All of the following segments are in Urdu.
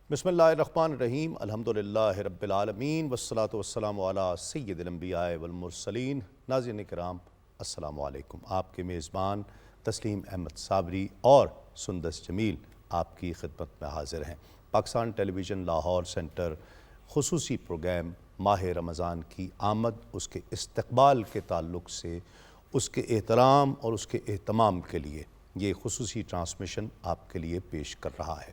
بسم اللہ الرحمن الرحیم الحمدللہ رب العالمین والصلاة والسلام علی سید الانبیاء والمرسلین۔ ناظرین کرام السلام علیکم۔ آپ کے میزبان تسلیم احمد صابری اور سندس جمیل آپ کی خدمت میں حاضر ہیں۔ پاکستان ٹیلی ویژن لاہور سینٹر خصوصی پروگرام ماہ رمضان کی آمد، اس کے استقبال کے تعلق سے، اس کے احترام اور اس کے اہتمام کے لیے یہ خصوصی ٹرانسمیشن آپ کے لیے پیش کر رہا ہے۔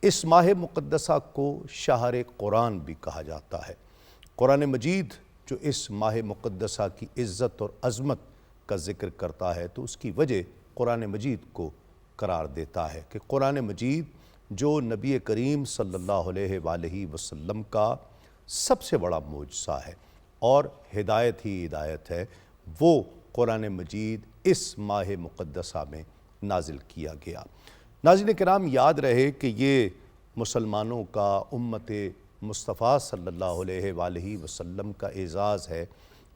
اس ماہ مقدسہ کو شہر قرآن بھی کہا جاتا ہے۔ قرآن مجید جو اس ماہ مقدسہ کی عزت اور عظمت کا ذکر کرتا ہے تو اس کی وجہ قرآن مجید کو قرار دیتا ہے کہ قرآن مجید جو نبی کریم صلی اللہ علیہ وآلہ وسلم کا سب سے بڑا معجزہ ہے اور ہدایت ہی ہدایت ہے، وہ قرآن مجید اس ماہ مقدسہ میں نازل کیا گیا۔ ناظرین کرام، یاد رہے کہ یہ مسلمانوں کا، امت مصطفیٰ صلی اللہ علیہ وآلہ وسلم کا اعزاز ہے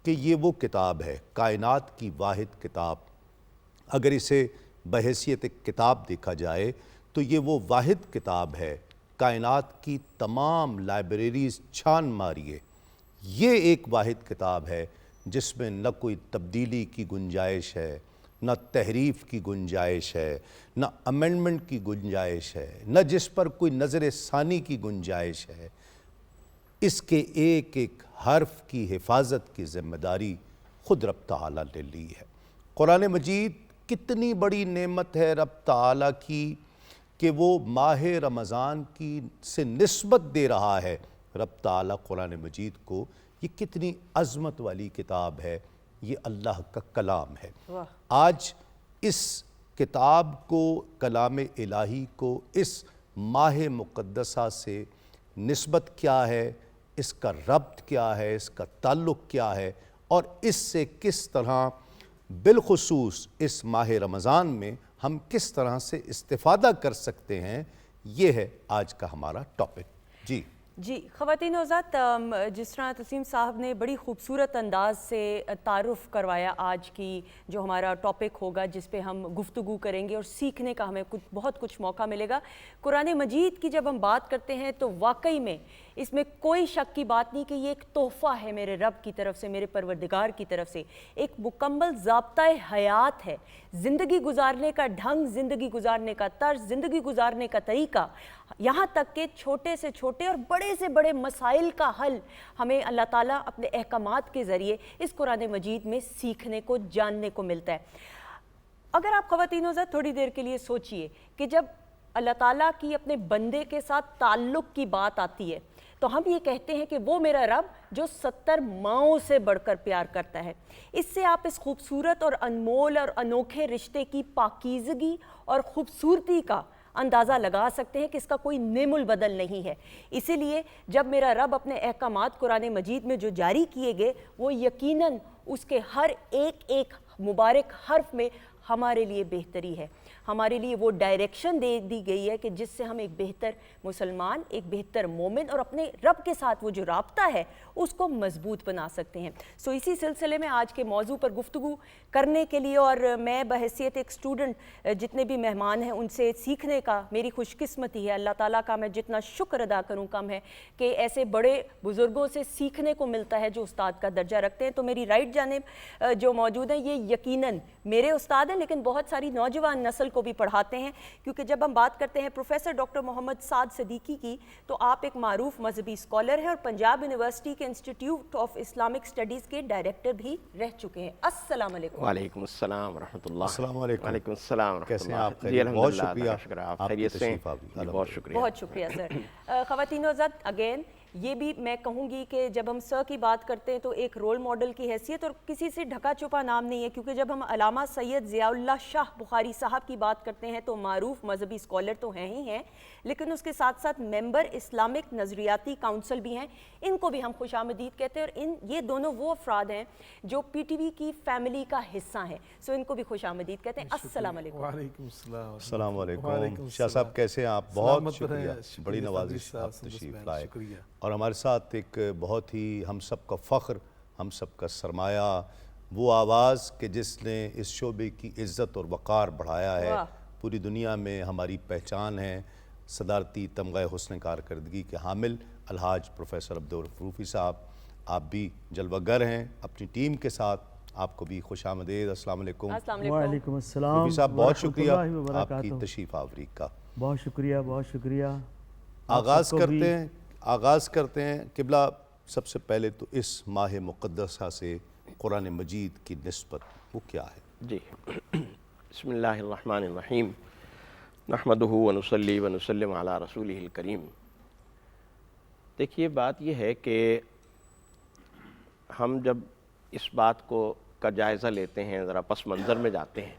کہ یہ وہ کتاب ہے، کائنات کی واحد کتاب۔ اگر اسے بحیثیت کتاب دیکھا جائے تو یہ وہ واحد کتاب ہے، کائنات کی تمام لائبریریز چھان ماریے، یہ ایک واحد کتاب ہے جس میں نہ کوئی تبدیلی کی گنجائش ہے، نہ تحریف کی گنجائش ہے، نہ امینڈمنٹ کی گنجائش ہے، نہ جس پر کوئی نظر ثانی کی گنجائش ہے۔ اس کے ایک ایک حرف کی حفاظت کی ذمہ داری خود رب تعالیٰ نے لی ہے۔ قرآن مجید کتنی بڑی نعمت ہے رب تعالیٰ کی کہ وہ ماہ رمضان کی سے نسبت دے رہا ہے۔ رب تعالیٰ قرآن مجید کو یہ کتنی عظمت والی کتاب ہے، یہ اللہ کا کلام ہے۔ آج اس کتاب کو، کلام الہی کو، اس ماہ مقدسہ سے نسبت کیا ہے، اس کا ربط کیا ہے، اس کا تعلق کیا ہے اور اس سے کس طرح بالخصوص اس ماہ رمضان میں ہم کس طرح سے استفادہ کر سکتے ہیں، یہ ہے آج کا ہمارا ٹاپک۔ جی خواتین و حضرات، جس طرح تسلیم صاحب نے بڑی خوبصورت انداز سے تعارف کروایا آج کی جو ہمارا ٹاپک ہوگا جس پہ ہم گفتگو کریں گے اور سیکھنے کا ہمیں بہت کچھ موقع ملے گا۔ قرآن مجید کی جب ہم بات کرتے ہیں تو واقعی میں اس میں کوئی شک کی بات نہیں کہ یہ ایک تحفہ ہے میرے رب کی طرف سے، میرے پروردگار کی طرف سے، ایک مکمل ضابطۂ حیات ہے، زندگی گزارنے کا ڈھنگ، زندگی گزارنے کا طرز، زندگی گزارنے کا طریقہ، یہاں تک کہ چھوٹے سے چھوٹے اور بڑے سے بڑے مسائل کا حل ہمیں اللہ تعالیٰ اپنے احکامات کے ذریعے اس قرآن مجید میں سیکھنے کو، جاننے کو ملتا ہے۔ اگر آپ خواتین و حضرات تھوڑی دیر کے لیے سوچئے کہ جب اللہ تعالیٰ کی اپنے بندے کے ساتھ تعلق کی بات آتی ہے تو ہم یہ کہتے ہیں کہ وہ میرا رب جو 70 ماؤں سے بڑھ کر پیار کرتا ہے۔ اس سے آپ اس خوبصورت اور انمول اور انوکھے رشتے کی پاکیزگی اور خوبصورتی کا اندازہ لگا سکتے ہیں کہ اس کا کوئی نیم البدل نہیں ہے۔ اسی لیے جب میرا رب اپنے احکامات قرآن مجید میں جو جاری کیے گئے وہ یقیناً اس کے ہر ایک ایک مبارک حرف میں ہمارے لیے بہتری ہے، ہمارے لیے وہ ڈائریکشن دے دی گئی ہے کہ جس سے ہم ایک بہتر مسلمان، ایک بہتر مومن اور اپنے رب کے ساتھ وہ جو رابطہ ہے اس کو مضبوط بنا سکتے ہیں۔ اسی سلسلے میں آج کے موضوع پر گفتگو کرنے کے لیے اور میں بحیثیت ایک اسٹوڈنٹ جتنے بھی مہمان ہیں ان سے سیکھنے کا میری خوش قسمتی ہے، اللہ تعالیٰ کا میں جتنا شکر ادا کروں کم ہے کہ ایسے بڑے بزرگوں سے سیکھنے کو ملتا ہے جو استاد کا درجہ رکھتے ہیں۔ تو میری رائٹ جانب جو موجود ہیں یہ یقیناً میرے استاد ہیں لیکن بہت ساری نوجوان نسل کو بھی پڑھاتے ہیں، کیونکہ جب ہم بات کرتے ہیں پروفیسر ڈاکٹر محمد سعد صدیقی کی تو آپ ایک معروف مذہبی اسکالر ہیں اور پنجاب یونیورسٹی کے انسٹیٹیوٹ آف اسلامک اسٹڈیز کے ڈائریکٹر بھی رہ چکے ہیں۔ السلام علیکم۔ وعلیکم السلام ورحمۃ اللہ۔ السلام علیکم۔ وعلیکم السلام ورحمۃ اللہ۔ کیسے ہیں آپ؟ جی بہت الحمدللہ، شکریہ، آپ خیریت سے ہیں؟ بہت شکریہ، بہت شکریہ سر۔ خواتین و حضرات اگین یہ بھی میں کہوں گی کہ جب ہم سر کی بات کرتے ہیں تو ایک رول ماڈل کی حیثیت اور کسی سے ڈھکا چھپا نام نہیں ہے، کیونکہ جب ہم علامہ سید ضیاء اللہ شاہ بخاری صاحب کی بات کرتے ہیں تو معروف مذہبی اسکالر تو ہیں ہی ہیں لیکن اس کے ساتھ ساتھ ممبر اسلامک نظریاتی کونسل بھی ہیں، ان کو بھی ہم خوش آمدید کہتے ہیں اور یہ دونوں وہ افراد ہیں جو پی ٹی وی کی فیملی کا حصہ ہیں، ان کو بھی خوش آمدید کہتے ہیں۔ السلام علیکم۔ وعلیکم السلام۔ السلام علیکم شاہ صاحب، کیسے ہیں آپ؟ بہت شکریہ، بڑی نوازش آپ تشریف لائے اور ہمارے ساتھ ایک بہت ہی ہم سب کا فخر، ہم سب کا سرمایہ، وہ آواز کہ جس نے اس شعبے کی عزت اور وقار بڑھایا ہے، پوری دنیا میں ہماری پہچان ہے، صدارتی تمغہ حسن کارکردگی کے حامل الحاج پروفیسر عبدالرؤف روفی صاحب، آپ بھی جلوہ گر ہیں اپنی ٹیم کے ساتھ، آپ کو بھی خوش آمدید۔ السلام علیکم۔ السلام علیکم۔ وعلیکم السلام روفی صاحب بہت ورحمۃ شکریہ اللہ آپ کی وبرکاتہ۔ تشریف آوری کا۔ بہت شکریہ، بہت شکریہ۔ آغاز کرتے ہیں قبلہ، سب سے پہلے تو اس ماہ مقدسہ سے قرآن مجید کی نسبت وہ کیا ہے؟ جی بسم اللہ الرحمن الرحیم، نحمدہ ونصلی ونسلم علی رسولہ الکریم۔ دیکھیے بات یہ ہے کہ ہم جب اس بات کا جائزہ لیتے ہیں، ذرا پس منظر میں جاتے ہیں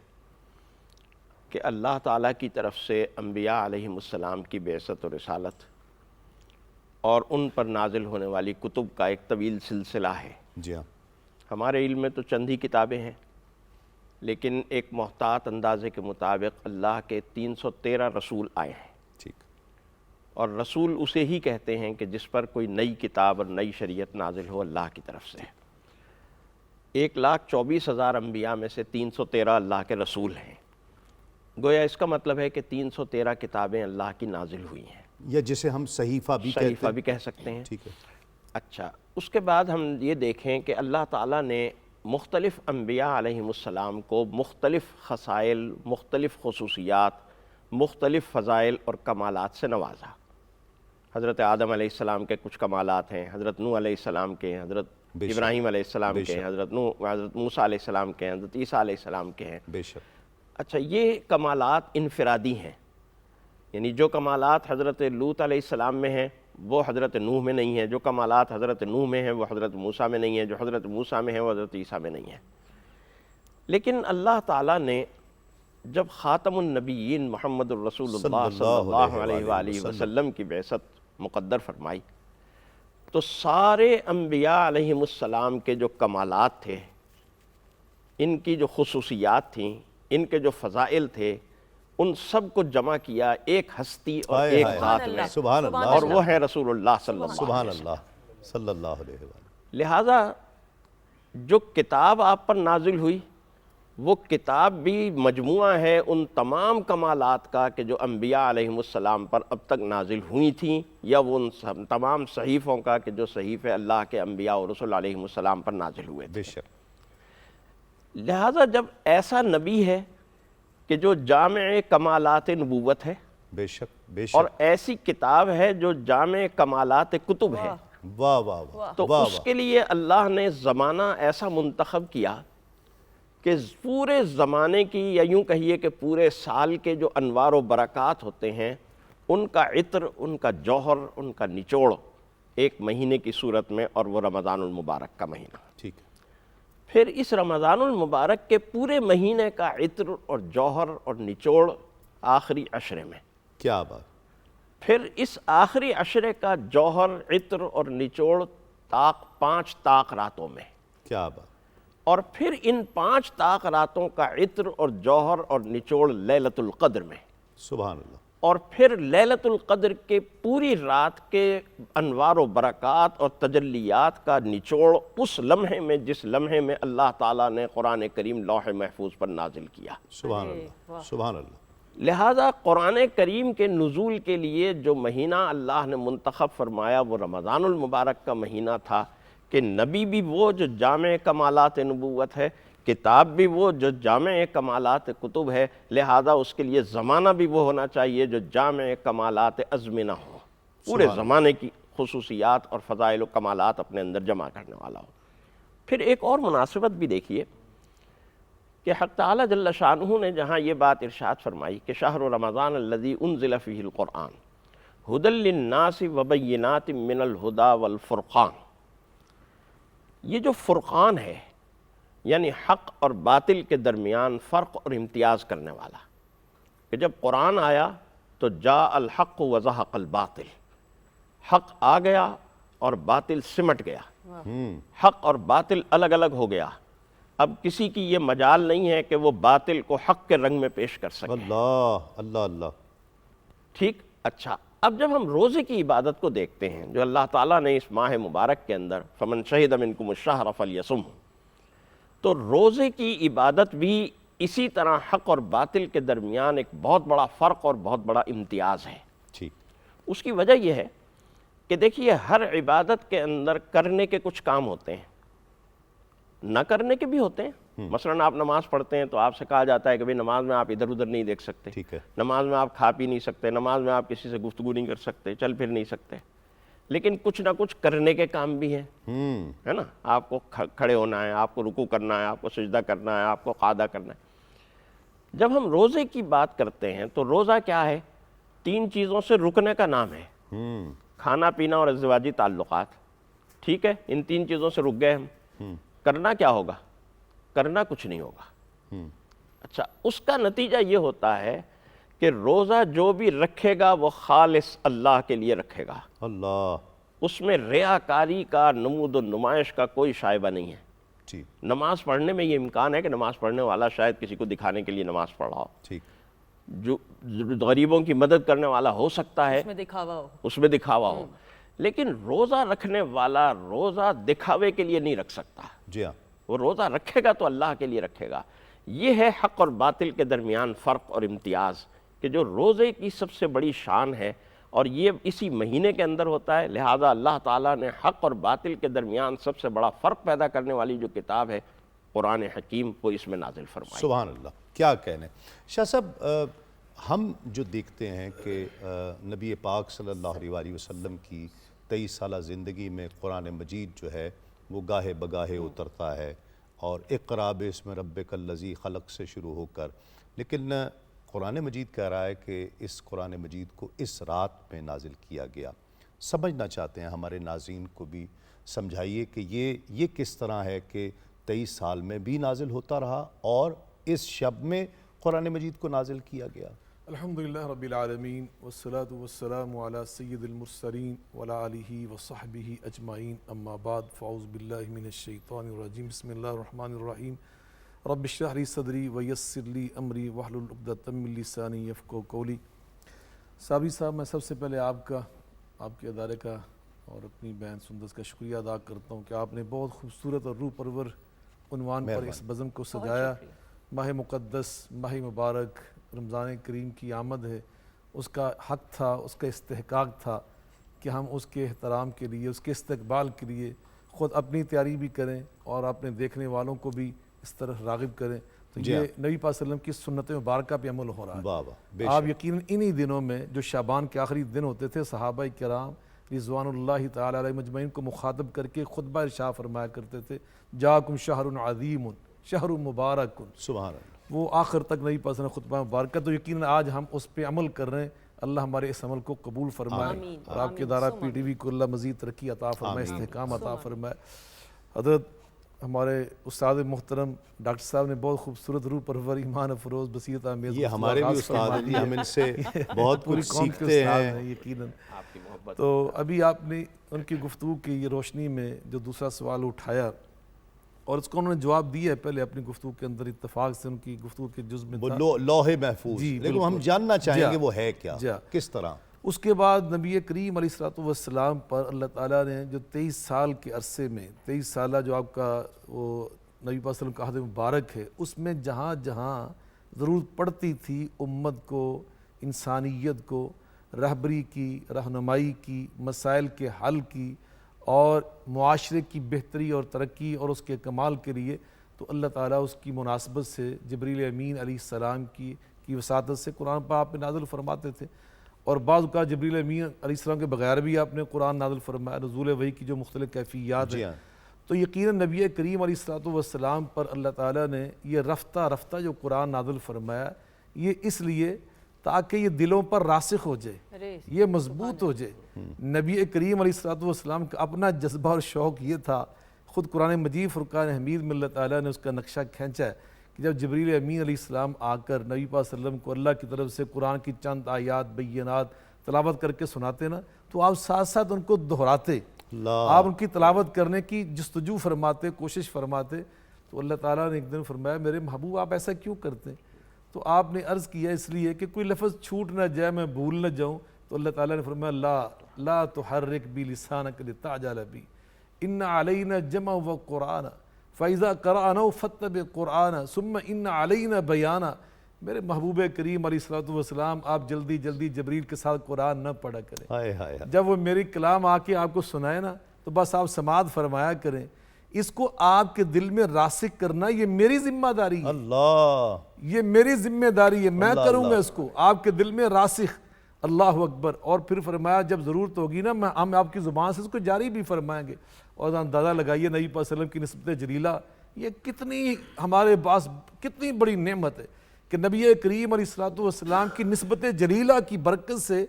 کہ اللہ تعالیٰ کی طرف سے انبیاء علیہم السلام کی بعثت و رسالت اور ان پر نازل ہونے والی کتب کا ایک طویل سلسلہ ہے۔ جی ہاں، ہمارے علم میں تو چند ہی کتابیں ہیں، لیکن ایک محتاط اندازے کے مطابق اللہ کے 313 رسول آئے ہیں، ٹھیک، اور رسول اسے ہی کہتے ہیں کہ جس پر کوئی نئی کتاب اور نئی شریعت نازل ہو اللہ کی طرف سے۔ 1,24,000 انبیاء میں سے 313 اللہ کے رسول ہیں، گویا اس کا مطلب ہے کہ 313 کتابیں اللہ کی نازل ہوئی ہیں، یا جسے ہم صحیفہ بھی کہتے صحیفہ ہیں، بھی کہہ سکتے ہیں۔ ٹھیک ہے۔ اچھا، اس کے بعد ہم یہ دیکھیں کہ اللہ تعالیٰ نے مختلف انبیاء علیہم السلام کو مختلف خصائل، مختلف خصوصیات، مختلف فضائل اور کمالات سے نوازا۔ حضرت آدم علیہ السلام کے کچھ کمالات ہیں، حضرت نوح علیہ السلام کے ہیں، حضرت بے شک، ابراہیم علیہ السلام بے کے ہیں، شک، حضرت موسیٰ علیہ السلام کے ہیں، حضرت عیسیٰ علیہ السلام کے ہیں۔ بے شک، اچھا، یہ کمالات انفرادی ہیں، یعنی جو کمالات حضرت لوط علیہ السلام میں ہیں وہ حضرت نوح میں نہیں ہیں، جو کمالات حضرت نوح میں ہیں وہ حضرت موسیٰ میں نہیں ہیں، جو حضرت موسیٰ میں ہیں وہ حضرت عیسیٰ میں نہیں ہیں۔ لیکن اللہ تعالیٰ نے جب خاتم النبیین محمد الرسول اللہ صلی اللہ علیہ وآلہ وسلم کی بعثت مقدر فرمائی تو سارے انبیاء علیہم السلام کے جو کمالات تھے، ان کی جو خصوصیات تھیں، ان کے جو فضائل تھے، ان سب کو جمع کیا ایک ہستی اور ایک ذات میں، سبحان اللہ، اور وہ ہے رسول اللہ صلی اللہ علیہ وسلم۔ سبحان اللہ صلی اللہ علیہ وآلہ۔ لہٰذا جو کتاب آپ پر نازل ہوئی وہ کتاب بھی مجموعہ ہے ان تمام کمالات کا کہ جو انبیاء علیہم السلام پر اب تک نازل ہوئی تھیں، یا وہ ان تمام صحیفوں کا کہ جو صحیفے اللہ کے انبیاء اور رسول علیہم السلام پر نازل ہوئے تھے۔ بے شک، لہٰذا جب ایسا نبی ہے کہ جو جامع کمالات نبوت ہے، بے شک، بے اور شک، ایسی کتاب ہے جو جامع کمالات کتب ہے، واہ واہ واہ، تو واہ اس کے لیے اللہ نے زمانہ ایسا منتخب کیا کہ پورے زمانے کی، یا یوں کہیے کہ پورے سال کے جو انوار و برکات ہوتے ہیں، ان کا عطر، ان کا جوہر، ان کا نچوڑ ایک مہینے کی صورت میں، اور وہ رمضان المبارک کا مہینہ۔ ٹھیک ہے، پھر اس رمضان المبارک کے پورے مہینے کا عطر اور جوہر اور نچوڑ آخری عشرے میں، کیا بات، پھر اس آخری عشرے کا جوہر، عطر اور نچوڑ 5 طاق راتوں میں، کیا بات، اور پھر ان 5 طاق راتوں کا عطر اور جوہر اور نچوڑ لیلۃ القدر میں، سبحان اللہ، اور پھر لیلۃ القدر کے پوری رات کے انوار و برکات اور تجلیات کا نچوڑ اس لمحے میں جس لمحے میں اللہ تعالیٰ نے قرآن کریم لوح محفوظ پر نازل کیا۔ سبحان اللہ، سبحان اللہ، لہٰذا قرآن کریم کے نزول کے لیے جو مہینہ اللہ نے منتخب فرمایا وہ رمضان المبارک کا مہینہ تھا، کہ نبی بھی وہ جو جامع کمالات نبوت ہے، کتاب بھی وہ جو جامع کمالات کتب ہے، لہذا اس کے لیے زمانہ بھی وہ ہونا چاہیے جو جامع کمالات ازمنہ ہو، پورے زمانے کی خصوصیات اور فضائل و کمالات اپنے اندر جمع کرنے والا ہو۔ پھر ایک اور مناسبت بھی دیکھیے کہ حق تعالیٰ جل شانہ نے جہاں یہ بات ارشاد فرمائی کہ شہر رمضان الذی انزل فیہ القرآن ھدی للناس وبینات من الہدی والفرقان، یہ جو فرقان ہے یعنی حق اور باطل کے درمیان فرق اور امتیاز کرنے والا، کہ جب قرآن آیا تو جاء الحق وزہق الباطل، حق آ گیا اور باطل سمٹ گیا، حق اور باطل الگ الگ ہو گیا، اب کسی کی یہ مجال نہیں ہے کہ وہ باطل کو حق کے رنگ میں پیش کر سکے۔ اللہ اللہ اللہ، ٹھیک، اچھا، اب جب ہم روزے کی عبادت کو دیکھتے ہیں جو اللہ تعالیٰ نے اس ماہ مبارک کے اندر فمن شہد منکم الشہر فلیصم، تو روزے کی عبادت بھی اسی طرح حق اور باطل کے درمیان ایک بہت بڑا فرق اور بہت بڑا امتیاز ہے۔ ٹھیک. اس کی وجہ یہ ہے کہ دیکھیے ہر عبادت کے اندر کرنے کے کچھ کام ہوتے ہیں، نہ کرنے کے بھی ہوتے ہیں. مثلاً آپ نماز پڑھتے ہیں تو آپ سے کہا جاتا ہے کہ بھئی نماز میں آپ ادھر ادھر نہیں دیکھ سکتے، ٹھیک ہے. نماز میں آپ کھا پی نہیں سکتے، نماز میں آپ کسی سے گفتگو نہیں کر سکتے، چل پھر نہیں سکتے. لیکن کچھ نہ کچھ کرنے کے کام بھی ہیں، ہے نا. آپ کو کھڑے ہونا ہے، آپ کو رکوع کرنا ہے، آپ کو سجدہ کرنا ہے، آپ کو قعدہ کرنا ہے. جب ہم روزے کی بات کرتے ہیں تو روزہ کیا ہے؟ 3 چیزوں سے رکنے کا نام ہے. کھانا پینا اور ازدواجی تعلقات. ٹھیک ہے، ان 3 چیزوں سے رک گئے ہم. کرنا کیا ہوگا؟ کرنا کچھ نہیں ہوگا. اچھا، اس کا نتیجہ یہ ہوتا ہے کہ روزہ جو بھی رکھے گا وہ خالص اللہ کے لیے رکھے گا. اللہ. اس میں ریاکاری کا، نمود و نمائش کا کوئی شائبہ نہیں ہے. جی. نماز پڑھنے میں یہ امکان ہے کہ نماز پڑھنے والا شاید کسی کو دکھانے کے لیے نماز پڑھ رہا ہو، ٹھیک. جو غریبوں کی مدد کرنے والا ہو سکتا ہے، اس میں دکھاوا ہو. اس میں دکھاوا ہو. لیکن روزہ رکھنے والا روزہ دکھاوے کے لیے نہیں رکھ سکتا. جی ہاں. وہ روزہ رکھے گا تو اللہ کے لیے رکھے گا. یہ ہے حق اور باطل کے درمیان فرق اور امتیاز، کہ جو روزے کی سب سے بڑی شان ہے اور یہ اسی مہینے کے اندر ہوتا ہے. لہذا اللہ تعالیٰ نے حق اور باطل کے درمیان سب سے بڑا فرق پیدا کرنے والی جو کتاب ہے قرآن حکیم کو اس میں نازل فرمائی. سبحان اللہ. کیا کہنے. شاہ صاحب، ہم جو دیکھتے ہیں کہ نبی پاک صلی اللہ علیہ وآلہ وسلم کی 23 سالہ زندگی میں قرآن مجید جو ہے وہ گاہے بگاہے اترتا ہے، اور اقرا باسم ربک الذی خلق سے شروع ہو کر، لیکن قرآن مجید کہہ رہا ہے کہ اس قرآن مجید کو اس رات میں نازل کیا گیا. سمجھنا چاہتے ہیں، ہمارے ناظرین کو بھی سمجھائیے کہ یہ کس طرح ہے کہ 23 سال میں بھی نازل ہوتا رہا اور اس شب میں قرآن مجید کو نازل کیا گیا. الحمدللہ رب العالمین والصلاة والسلام علی سید المرسلین وعلی آلہ وصحبہ اجمعین. اما بعد، فاعوذ باللہ من الشیطان الرجیم. بسم اللہ الرحمن الرحیم. رب اشرح لی صدری ویسر لی امری واحلل عقدۃ من لسانی یفقہوا قولی. صابری صاحب، میں سب سے پہلے آپ کے ادارے کا اور اپنی بہن سندس کا شکریہ ادا کرتا ہوں کہ آپ نے بہت خوبصورت اور روح پرور عنوان پر اس بزم کو سجایا. ماہ مقدس، ماہ مبارک رمضان کریم کی آمد ہے، اس کا حق تھا، اس کا استحقاق تھا کہ ہم اس کے احترام کے لیے، اس کے استقبال کے لیے خود اپنی تیاری بھی کریں اور اپنے دیکھنے والوں کو بھی اس طرح راغب کریں. تو یہ نبی پاک صلی اللہ علیہ وسلم کی سنت مبارکہ پہ عمل ہو رہا ہے. آپ یقیناً انہی دنوں میں جو شعبان کے آخری دن ہوتے تھے، صحابہ کرام رضوان اللہ تعالی علیہ مجمعین کو مخاطب کر کے خطبہ ارشاد فرمایا کرتے تھے، جاکم شہر عظیم شہر مبارک. سبحان اللہ. وہ آخر تک نہیں پسند خطبہ مبارکہ. تو یقیناً آج ہم اس پہ عمل کر رہے ہیں. اللہ ہمارے اس عمل کو قبول فرمائے اور آپ کے ادارہ پی ٹی وی کو اللہ مزید ترقی عطا فرمائے، استحکام عطا فرمائے. حضرت ہمارے استاد محترم ڈاکٹر صاحب نے بہت خوبصورت روح پرور، ایمان افروز، بصیرت آمیز، یہ ہمارے بھی استاد ہیں، ہم ان سے بہت کچھ سیکھتے ہیں یقیناً. آپ کی محبت. تو ابھی آپ نے ان کی گفتگو کی یہ روشنی میں جو دوسرا سوال اٹھایا اور اس کو انہوں نے جواب دیا ہے پہلے اپنی گفتگو کے اندر، اتفاق سے ان کی گفتگو کے جز میں تھا لوح محفوظ. لیکن ہم جاننا چاہیں گے وہ ہے کیا، کس طرح. اس کے بعد نبی کریم علیہ السلام پر اللہ تعالیٰ نے جو 23 سال کے عرصے میں، 23 سالہ جو آپ کا وہ نبی پاک صلی اللہ علیہ وسلم کا عہد مبارک ہے، اس میں جہاں جہاں ضرورت پڑتی تھی امت کو، انسانیت کو رہبری کی، رہنمائی کی، مسائل کے حل کی اور معاشرے کی بہتری اور ترقی اور اس کے کمال کے لیے، تو اللہ تعالیٰ اس کی مناسبت سے جبریل امین علیہ السلام کی وساطت سے قرآن پر آپ نے نازل فرماتے تھے. اور بعض اوقات جبریل امین علیہ السلام کے بغیر بھی آپ نے قرآن نازل فرمایا، نزول وحی کی جو مختلف کیفیات ہیں. تو یقیناً نبی کریم علیہ السلام پر اللہ تعالیٰ نے یہ رفتہ رفتہ جو قرآن نازل فرمایا، یہ اس لیے تاکہ یہ دلوں پر راسخ ہو جائے، یہ مضبوط ہو جائے. نبی کریم علیہ السلام کا اپنا جذبہ اور شوق یہ تھا. خود قرآن مجید فرقان حمید میں اللہ تعالیٰ نے اس کا نقشہ کھینچا ہے کہ جب جبریل امین علیہ السلام آ کر نبی پاک صلی اللہ علیہ وسلم کو اللہ کی طرف سے قرآن کی چند آیات بینات تلاوت کر کے سناتے نا، تو آپ ساتھ ساتھ ان کو دہراتے، آپ ان کی تلاوت کرنے کی جستجو فرماتے، کوشش فرماتے. تو اللہ تعالیٰ نے ایک دن فرمایا، میرے محبوب آپ ایسا کیوں کرتے ہیں؟ تو آپ نے عرض کیا اس لیے کہ کوئی لفظ چھوٹ نہ جائے، میں بھول نہ جاؤں. تو اللہ تعالیٰ نے فرمایا، لا تحرک بی لسانک لتعجل بی ان علینا جمع وقرآن فاذا قرأناه فاتبع قرآن ثم ان علینا بیانا. میرے محبوب کریم علیہ الصلوۃ والسلام آپ جلدی جلدی جبریل کے ساتھ قرآن نہ پڑھا کریں. ہائے ہائے ہائے. جب وہ میری کلام آ کے آپ کو سنائے نا تو بس آپ سماعت فرمایا کریں. اس کو آپ کے دل میں راسخ کرنا یہ میری ذمہ داری ہے, اللہ. یہ میری ذمہ داری ہے, میں کروں گا اس کو آپ کے دل میں راسخ. اللہ اکبر. اور پھر فرمایا جب ضرورت ہوگی نا ہم آپ کی زبان سے اس کو جاری بھی فرمائیں گے. اور اندازہ لگائیے نبی پاک صلی اللہ علیہ وسلم کی نسبت جلیلہ یہ کتنی ہمارے پاس کتنی بڑی نعمت ہے کہ نبی کریم علیہ الصلوۃ والسلام کی نسبت جلیلہ کی برکت سے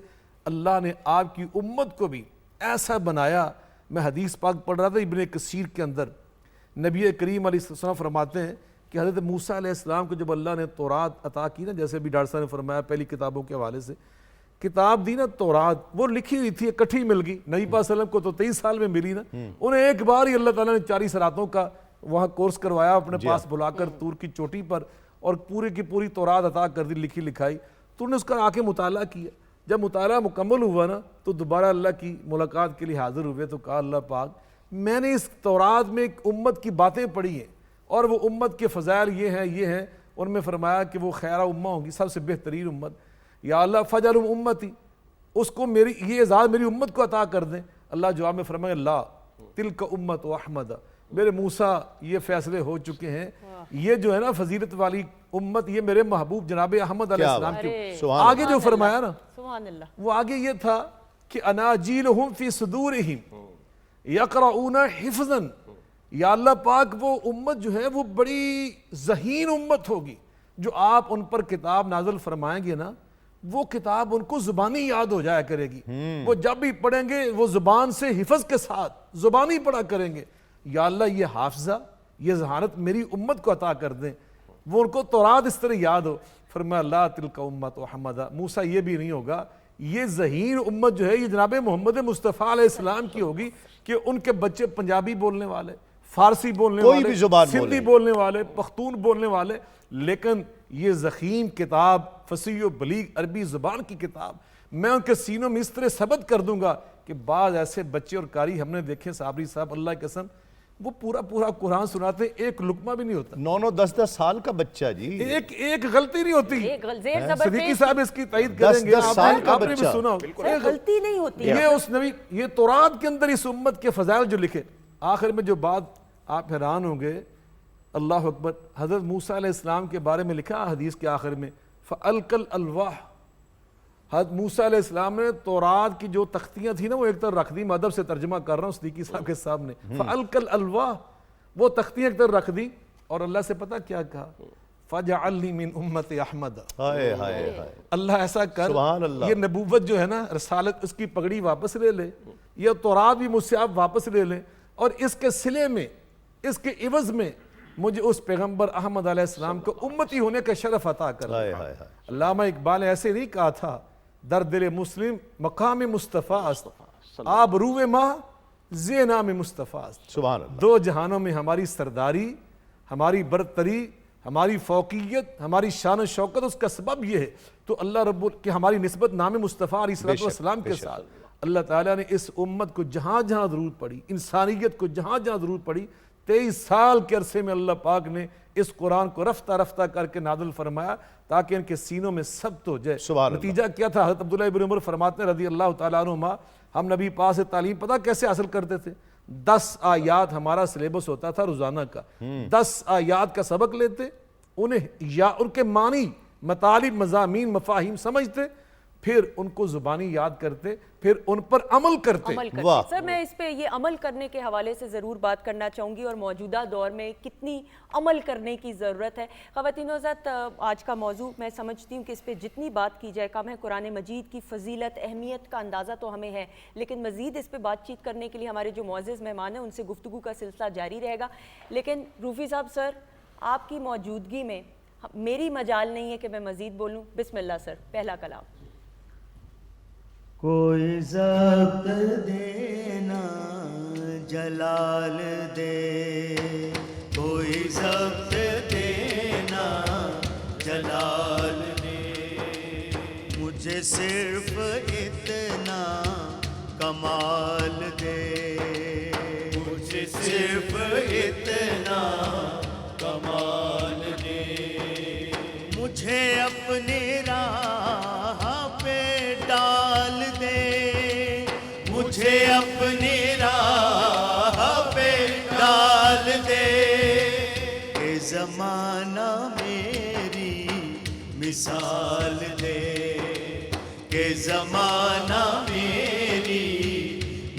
اللہ نے آپ کی امت کو بھی ایسا بنایا. میں حدیث پاک پڑھ رہا تھا ابن کثیر کے اندر, نبی کریم علیہ السلام فرماتے ہیں کہ حضرت موسیٰ علیہ السلام کو جب اللہ نے تورات عطا کی نا, جیسے بھی ڈاکٹر صاحب نے فرمایا پہلی کتابوں کے حوالے سے کتاب دی نا تورات, وہ لکھی ہوئی تھی اکٹھی مل گئی. نبی پاک صلی اللہ علیہ وسلم کو تو 23 سال میں ملی نا, انہیں ایک بار ہی اللہ تعالیٰ نے 40 راتوں کا وہاں کورس کروایا اپنے پاس بلا کر طور کی چوٹی پر, اور پوری کی پوری تورات عطا کر دی لکھی لکھائی. تو انہوں نے اس کا آ کے مطالعہ کیا. جب مطالعہ مکمل ہوا نا تو دوبارہ اللہ کی ملاقات کے لیے حاضر ہوئے تو کہا اللہ پاک میں نے اس تورات میں ایک امت کی باتیں پڑھی ہیں اور وہ امت کے فضائل یہ ہیں. ان میں فرمایا کہ وہ خیر امہ ہوگی, سب سے بہترین امت. یا اللہ فجعلہم امتی, اس کو میری یہ اعزاز میری امت کو عطا کر دیں. اللہ جواب میں فرمایا لا تلک امت احمد, میرے موسیٰ یہ فیصلے ہو چکے ہیں, یہ جو ہے نا فضیلت والی امت یہ میرے محبوب جناب احمد علیہ السلام کی. آگے جو فرمایا نا سبحان اللہ, وہ آگے یہ تھا کہ اناجیلہم فی صدورہم یقرؤون حفظا. یا اللہ پاک وہ امت جو ہے وہ بڑی ذہین امت ہوگی جو آپ ان پر کتاب نازل فرمائیں گے نا وہ کتاب ان کو زبانی یاد ہو جایا کرے گی. وہ جب بھی پڑھیں گے وہ زبان سے حفظ کے ساتھ زبانی پڑھا کریں گے. یا اللہ یہ حافظہ یہ ذہانت میری امت کو عطا کر دیں, وہ ان کو تورات اس طرح یاد ہو. فرمایا لا تلک امت احمد, موسیٰ یہ بھی نہیں ہوگا, یہ ذہین امت جو ہے یہ جناب محمد مصطفیٰ علیہ السلام کی ہوگی کہ ان کے بچے پنجابی بولنے والے, فارسی بولنے کوئی والے, بھی زبان سندھی بولنے والے, پختون بولنے والے, لیکن یہ ضخیم کتاب فصیح و بلیغ عربی زبان کی کتاب میں ان کے سینوں میں اس طرح ثبت کر دوں گا کہ بعض ایسے بچے اور قاری ہم نے دیکھے صابری صاحب اللہ کی قسم وہ پورا قرآن سناتے ہیں, ایک لقمہ بھی نہیں ہوتا. 9-10 سال کا بچہ جی, ایک غلطی نہیں ہوتی. زیر زبر صدیقی صاحب اس کی تائید کریں گے, 10 سال کا آپ نے بھی بچہ, سنا سر غلطی نہیں ہوتی. یہ اس نبی یہ تورات کے اندر اس امت کے فضائل جو لکھے. آخر میں جو بات آپ حیران ہوں گے, اللہ اکبر, حضرت موسیٰ علیہ السلام کے بارے میں لکھا حدیث کے آخر میں فَأَلْقَ الْأَلْوَاحَ, حضرت موسیٰ علیہ السلام نے تورات کی جو تختیاں تھیں نا وہ ایک طرف رکھ دی. میں ادب سے ترجمہ کر رہا ہوں صدیقی صاحب کے سامنے. فَأَلْقَ الْأَلْوَاحَ, وہ تختیاں ایک طرف رکھ دی اور اللہ سے پتہ کیا کہا فَجْعَلْنِي مِنْ أُمَّةِ أَحْمَدَ. ہائے ہائے ہائے, اللہ ایسا کر, سبحان اللہ. یہ نبوت جو ہے نا رسالت اس کی پگڑی واپس لے لے, یہ تورات بھی مجھ سے آپ واپس لے لیں, اور اس کے صلے میں اس کے عوض میں مجھے اس پیغمبر احمد علیہ السلام کو امتی ہونے کا شرف عطا کر. علامہ اقبال نے ایسے نہیں کہا تھا در دل مسلم مقام مصطفیٰ است, آب روح ماہ زی نام مصطفیٰ است. سبحان اللہ. دو جہانوں میں ہماری سرداری, ہماری برتری, ہماری فوقیت, ہماری شان و شوکت اس کا سبب یہ ہے تو اللہ رب کہ ہماری نسبت نام مصطفیٰ علیہ السلام کے ساتھ. اللہ تعالیٰ نے اس امت کو جہاں جہاں ضرورت پڑی, انسانیت کو جہاں جہاں ضرورت پڑی, 23 سال کے عرصے میں اللہ پاک نے اس قرآن کو رفتہ رفتہ کر کے نازل فرمایا تاکہ ان کے سینوں میں ثبت ہو جائے. نتیجہ کیا تھا؟ حضرت عبداللہ ابن عمر فرماتے ہیں رضی اللہ تعالیٰ عنہما, ہم نبی پاک سے تعلیم پتہ کیسے حاصل کرتے تھے؟ 10 آیات ہمارا سلیبس ہوتا تھا روزانہ کا, 10 آیات کا سبق لیتے, انہیں یا ان کے معنی مطالب مضامین مفاہیم سمجھتے, پھر ان کو زبانی یاد کرتے, پھر ان پر عمل کرتے. سر میں اس پہ یہ عمل کرنے کے حوالے سے ضرور بات کرنا چاہوں گی اور موجودہ دور میں کتنی عمل کرنے کی ضرورت ہے. خواتین و حضرات, آج کا موضوع میں سمجھتی ہوں کہ اس پہ جتنی بات کی جائے کم ہے. قرآن مجید کی فضیلت اہمیت کا اندازہ تو ہمیں ہے, لیکن مزید اس پہ بات چیت کرنے کے لیے ہمارے جو معزز مہمان ہیں ان سے گفتگو کا سلسلہ جاری رہے گا. لیکن روفی صاحب سر, آپ کی موجودگی میں میری مجال نہیں ہے کہ میں مزید بولوں. بسم اللہ سر, پہلا کلام. کوئی ضبط دینا جلال دے, کوئی ضبط دینا جلال دے, مجھے صرف اتنا کمال دے, مجھے صرف اتنا کمال دے, مجھے اپنے راہ پہ ڈال دے مجھے اپنے راہ پہ ڈال دے کہ زمانہ میری مثال دے کہ زمانہ میری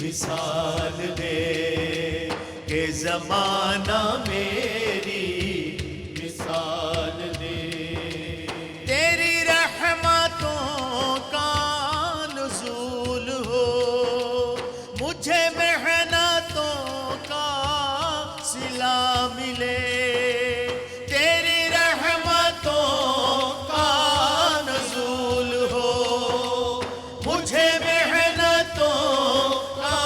مثال دے کہ زمانہ میری مثال دے تیری رحمتوں کا نزول ہو مجھے محنتوں کا صلہ ملے تیری رحمتوں کا نزول ہو مجھے محنتوں کا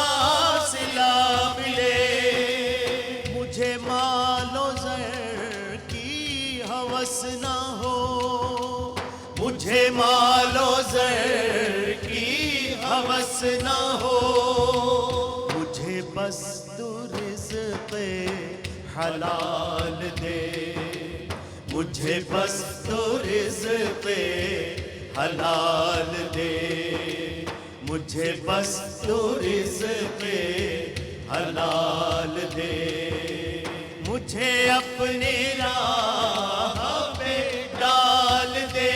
صلہ ملے مجھے مال و زر کی ہوس نہ ہو مجھے مال و زر کی ہوس نہ ہو مجھے بس تو رزق حلال دے مجھے بس تو رزق حلال دے مجھے بس تو رزق حلال دے مجھے اپنی راہ پہ ڈال دے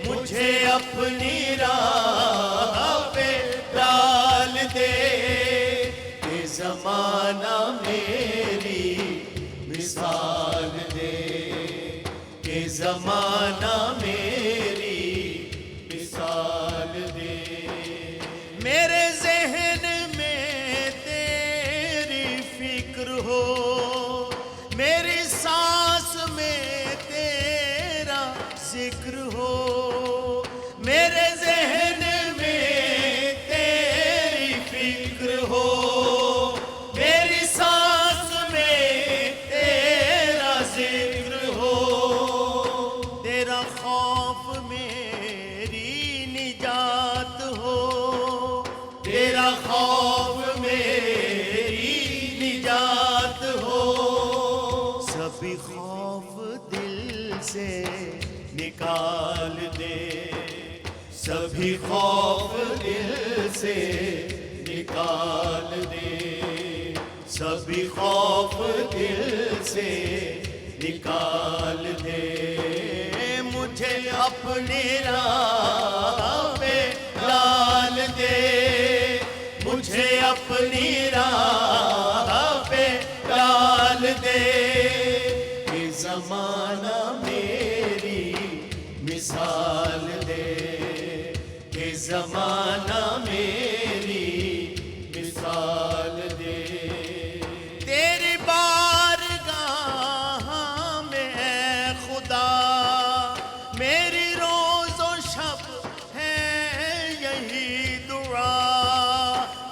مجھے اپنی راہ پہ ڈال دے کہ زمانہ میری مثال دے کہ زمانہ میری مثال دے میرے ذہن میں تیری فکر ہو میری سانس میں تیرا ذکر ہو میرے ذہن میں تیری فکر ہو میری سانس میں تیرا ذکر ہو تیرا خوف میری نجات ہو تیرا خوف میری نجات ہو سبھی خوف دل سے نکال دے سبھی خوف دل سے نکال دے سبھی خوف دل سے نکال دے مجھے اپنی راہ پہ ڈال دے مجھے اپنی راہ پہ ڈال دے کہ زمانہ میری مثال دے کہ زمانہ میری مثال دے تیری بارگاہ میں اے خدا میری روز و شب ہے یہی دعا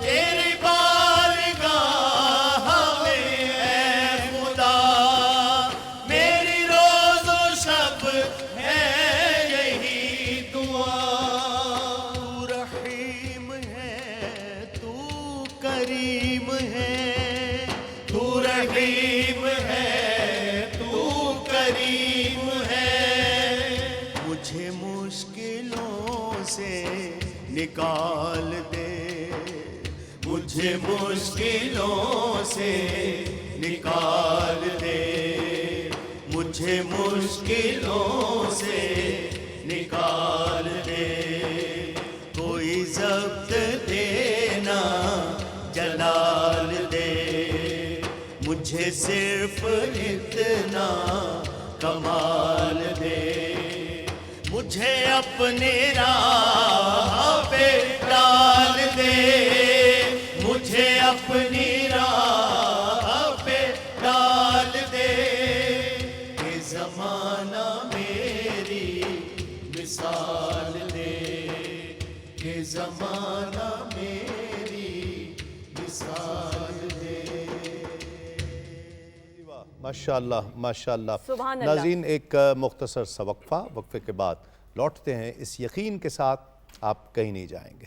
تیری بارگاہ میں اے خدا میری روز و شب ہے یہی دعا تو رحیم ہے تو کریم ہے تو رحیم ہے تو کریم ہے مجھے مشکلوں سے نکال دے مجھے مشکلوں سے نکال دے مجھے مشکلوں سے نکال دے کوئی ضبط دینا جلال دے مجھے صرف اتنا کمال دے مجھے اپنی راہ پہ ڈال دے مجھے اپنی راہ پہ ڈال دے کہ زمانہ میری مثال دے کہ زمانہ میری مثال دے ماشاءاللہ ماشاءاللہ سبحان اللہ۔ ناظرین ایک مختصر سا وقفہ، وقفے کے بعد لوٹتے ہیں اس یقین کے ساتھ آپ کہیں نہیں جائیں گے۔